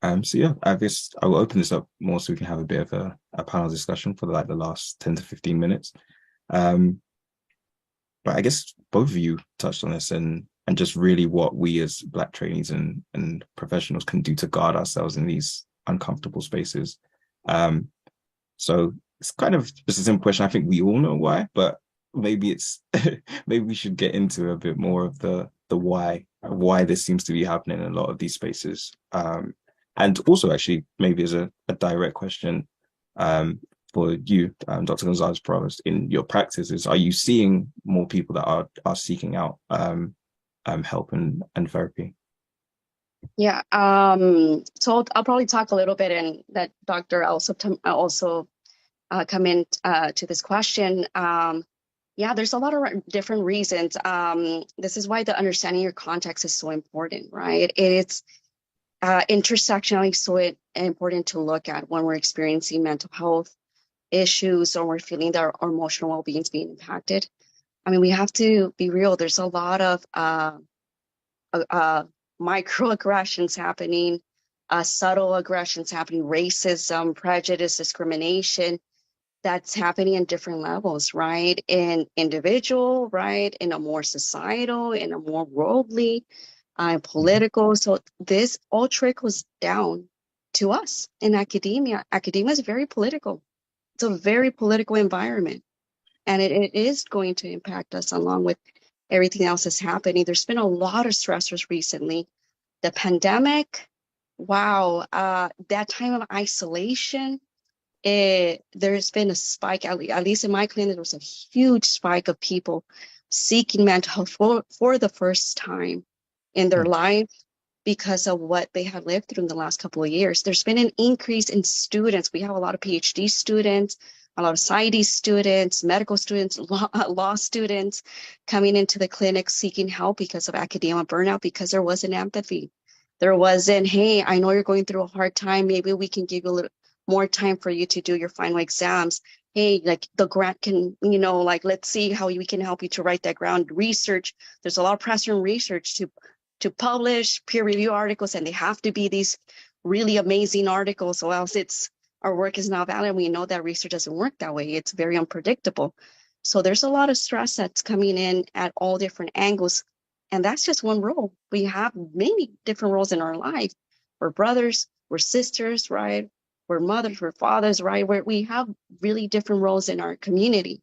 So yeah, I guess I will open this up more so we can have a bit of a panel discussion for the last 10 to 15 minutes. but I guess both of you touched on this, and just really what we as Black trainees and professionals can do to guard ourselves in these uncomfortable spaces. Um, so it's kind of just a simple question. I think we all know why, but maybe it's maybe we should get into a bit more of the why this seems to be happening in a lot of these spaces. And also actually maybe as a direct question um, for you, Dr. Gonzalez Provost, in your practices, are you seeing more people that are seeking out help and therapy? Yeah. So I'll probably talk a little bit and let Dr. Allsop also come in to this question. Yeah, there's a lot of different reasons. This is why the understanding your context is so important, right? It's intersectionally so important to look at when we're experiencing mental health issues or we're feeling that our emotional well-being is being impacted. I mean, we have to be real. There's a lot of microaggressions happening, subtle aggressions happening, racism, prejudice, discrimination that's happening in different levels, right? In individual, right? In a more societal, in a more worldly, political. So this all trickles down to us in academia. Academia is very political. It's a very political environment, and it is going to impact us along with everything else that's happening. There's been a lot of stressors recently. The pandemic, wow, that time of isolation, there's been a spike, at least in my clinic, there was a huge spike of people seeking mental health for the first time in their life because of what they had lived through in the last couple of years. There's been an increase in students. We have a lot of PhD students, a lot of PsyD students, medical students, law students coming into the clinic seeking help because of academic burnout, because there wasn't empathy. There wasn't, hey, I know you're going through a hard time. Maybe we can give you a little more time for you to do your final exams. Hey, like the grant can, like, let's see how we can help you to write that ground research. There's a lot of pressure and research to publish peer review articles, and they have to be these really amazing articles, or else our work is not valid. We know that research doesn't work that way. It's very unpredictable. So there's a lot of stress that's coming in at all different angles. And that's just one role. We have many different roles in our life. We're brothers, we're sisters, right? We're mothers, we're fathers, right? We have really different roles in our community.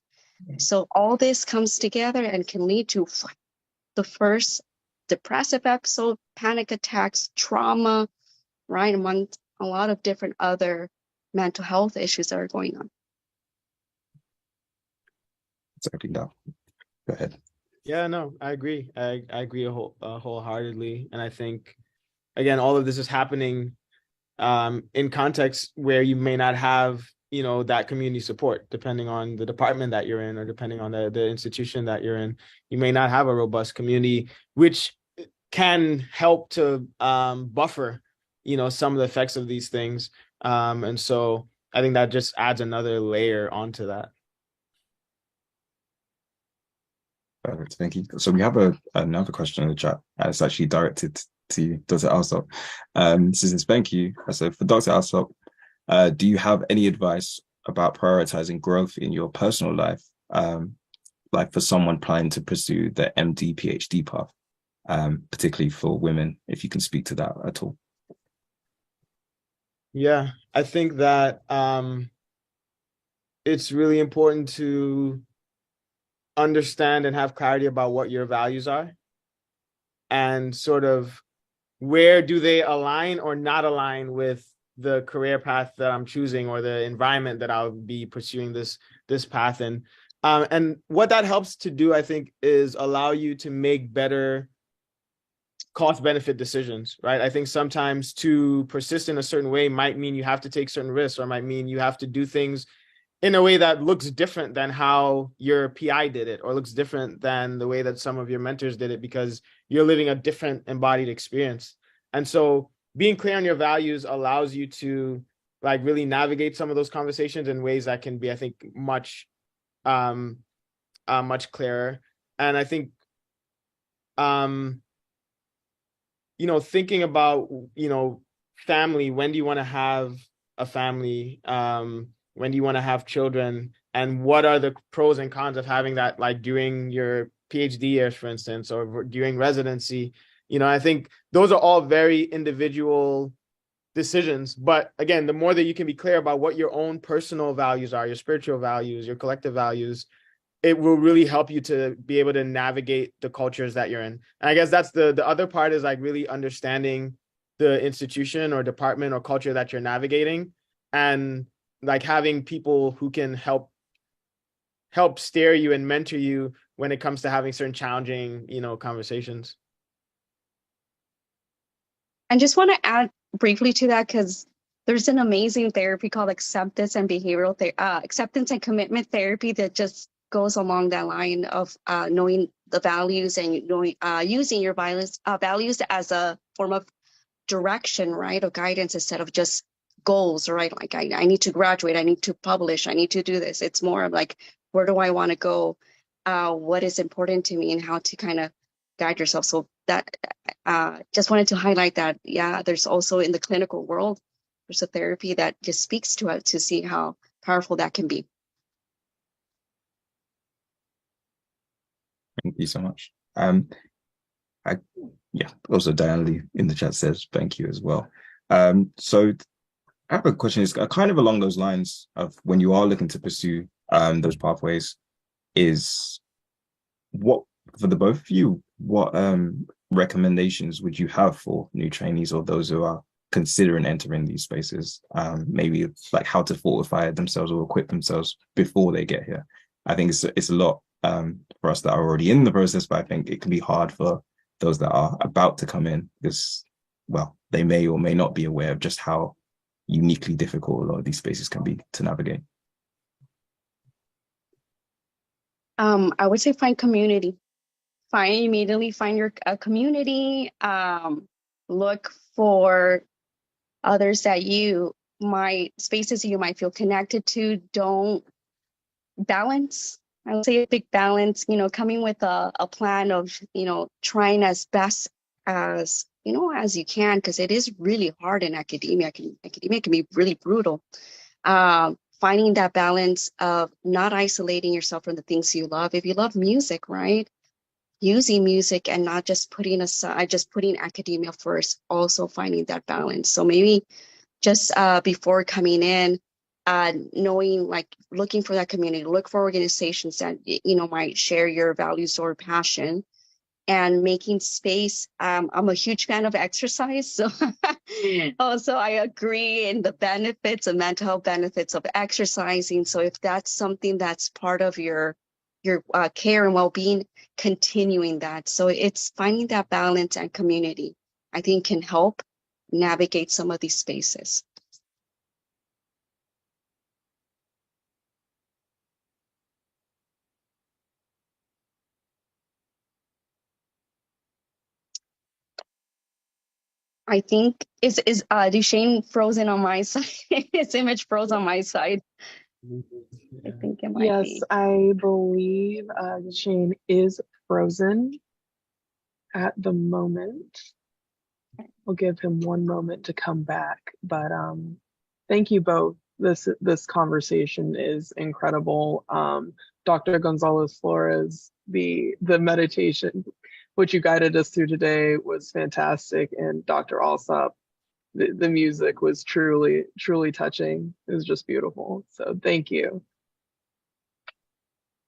So all this comes together and can lead to the first depressive episode, panic attacks, trauma, right? Among a lot of different other mental health issues that are going on. Exactly. No. Go ahead. Yeah, no, I agree. I agree wholeheartedly. And I think, again, all of this is happening in contexts where you may not have, that community support, depending on the department that you're in or depending on the institution that you're in. You may not have a robust community, which can help to buffer, some of the effects of these things. And so I think that just adds another layer onto that. Perfect. Thank you. So we have another question in the chat. It's actually directed to Dr. Allsop. This is thank you. So for Dr. Allsop, do you have any advice about prioritizing growth in your personal life, like for someone planning to pursue the MD, PhD path, particularly for women, if you can speak to that at all? Yeah, I think that it's really important to understand and have clarity about what your values are and sort of where do they align or not align with the career path that I'm choosing or the environment that I'll be pursuing this path in. And what that helps to do, I think, is allow you to make better cost benefit decisions, right? I think sometimes to persist in a certain way might mean you have to take certain risks, or might mean you have to do things in a way that looks different than how your PI did it, or looks different than the way that some of your mentors did it, because you're living a different embodied experience. And so being clear on your values allows you to like really navigate some of those conversations in ways that can be, I think, much clearer. And I think, thinking about, family, when do you want to have a family? When do you want to have children? and what are the pros and cons of having that, like doing your PhD years, for instance, or doing residency. I think those are all very individual decisions. But again, the more that you can be clear about what your own personal values are, your spiritual values, your collective values, it will really help you to be able to navigate the cultures that you're in. And I guess that's the other part, is like really understanding the institution or department or culture that you're navigating, and like having people who can help steer you and mentor you when it comes to having certain challenging, conversations. I just want to add briefly to that, because there's an amazing therapy called acceptance and acceptance and commitment therapy that just goes along that line of knowing the values and knowing using your values as a form of direction, right, or guidance, instead of just goals, right? Like I need to graduate, I need to publish, I need to do this. It's more of like, where do I want to go? What is important to me, and how to kind of guide yourself. So that just wanted to highlight that. Yeah, there's also in the clinical world, there's a therapy that just speaks to it to see how powerful that can be. Thank you so much. Also Diane Lee in the chat says thank you as well. So I have a question, is kind of along those lines of, when you are looking to pursue those pathways, is what, for the both of you, what recommendations would you have for new trainees or those who are considering entering these spaces? Maybe it's like how to fortify themselves or equip themselves before they get here. I think it's a lot for us that are already in the process, but I think it can be hard for those that are about to come in, because, well, they may or may not be aware of just how uniquely difficult a lot of these spaces can be to navigate. I would say find community. Immediately find your community. Look for others that spaces you might feel connected to. Don't balance. I would say a big balance, coming with a plan of, trying as best as, as you can, because it is really hard in academia. Academia can be really brutal. Finding that balance of not isolating yourself from the things you love. If you love music, right? Using music and not just putting academia first, also finding that balance. So maybe just before coming in, knowing, like, looking for that community, look for organizations that, might share your values or passion, and making space. I'm a huge fan of exercise. So also I agree in the benefits and mental health benefits of exercising. So if that's something that's part of your care and well-being, continuing that. So it's finding that balance and community, I think, can help navigate some of these spaces. I think is Duchesne frozen on my side. His image froze on my side. I think it might be. Yes, I believe Shane is frozen at the moment. We'll give him one moment to come back, but thank you both. This conversation is incredible. Dr. Gonzalez Flores, the meditation which you guided us through today was fantastic, and Dr. Allsop, the music was truly touching. It was just beautiful. So thank you.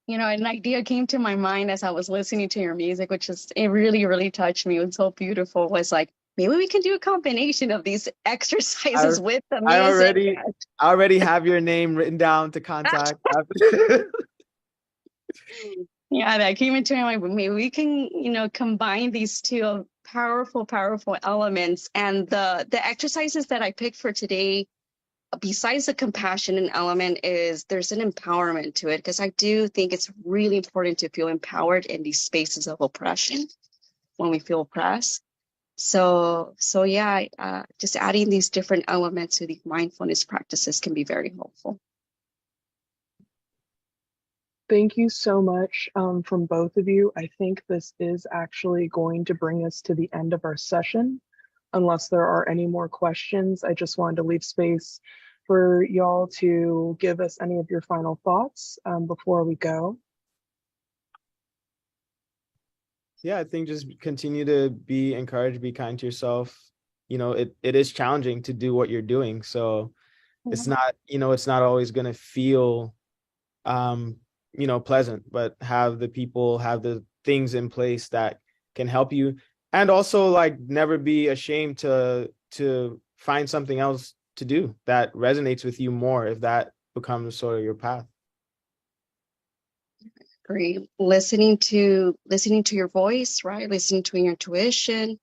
An idea came to my mind as I was listening to your music, which it really, really touched me. It was so beautiful. It was like, maybe we can do a combination of these exercises with the music. I already have your name written down to contact. Yeah, that came into my mind. But maybe we can, combine these two powerful elements. And the exercises that I picked for today, besides the compassion element, is there's an empowerment to it, because I do think it's really important to feel empowered in these spaces of oppression when we feel oppressed. So yeah, just adding these different elements to the mindfulness practices can be very helpful. Thank you so much from both of you. I think this is actually going to bring us to the end of our session. Unless there are any more questions, I just wanted to leave space for y'all to give us any of your final thoughts before we go. Yeah, I think just continue to be encouraged, be kind to yourself. It is challenging to do what you're doing. So it's not, it's not always going to feel, pleasant, but have the things in place that can help you. And also like never be ashamed to find something else to do that resonates with you more if that becomes sort of your path. Great. Listening to your voice, right? Listening to your intuition,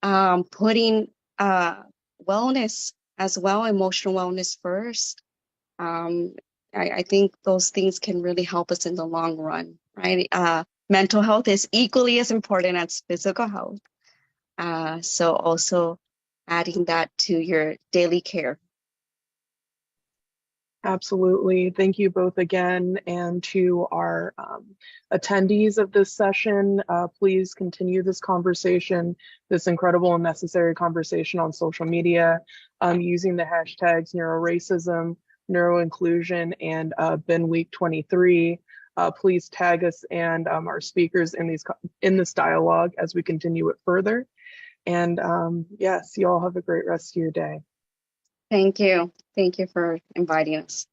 putting wellness as well, emotional wellness first. I think those things can really help us in the long run, right? Mental health is equally as important as physical health. So also adding that to your daily care. Absolutely. Thank you both again. And to our attendees of this session, please continue this conversation, this incredible and necessary conversation on social media using the hashtags NeuroRacism, NeuroInclusion, and Ben Week 23. Please tag us and our speakers in this dialogue as we continue it further. And yes, you all have a great rest of your day. Thank you. Thank you for inviting us.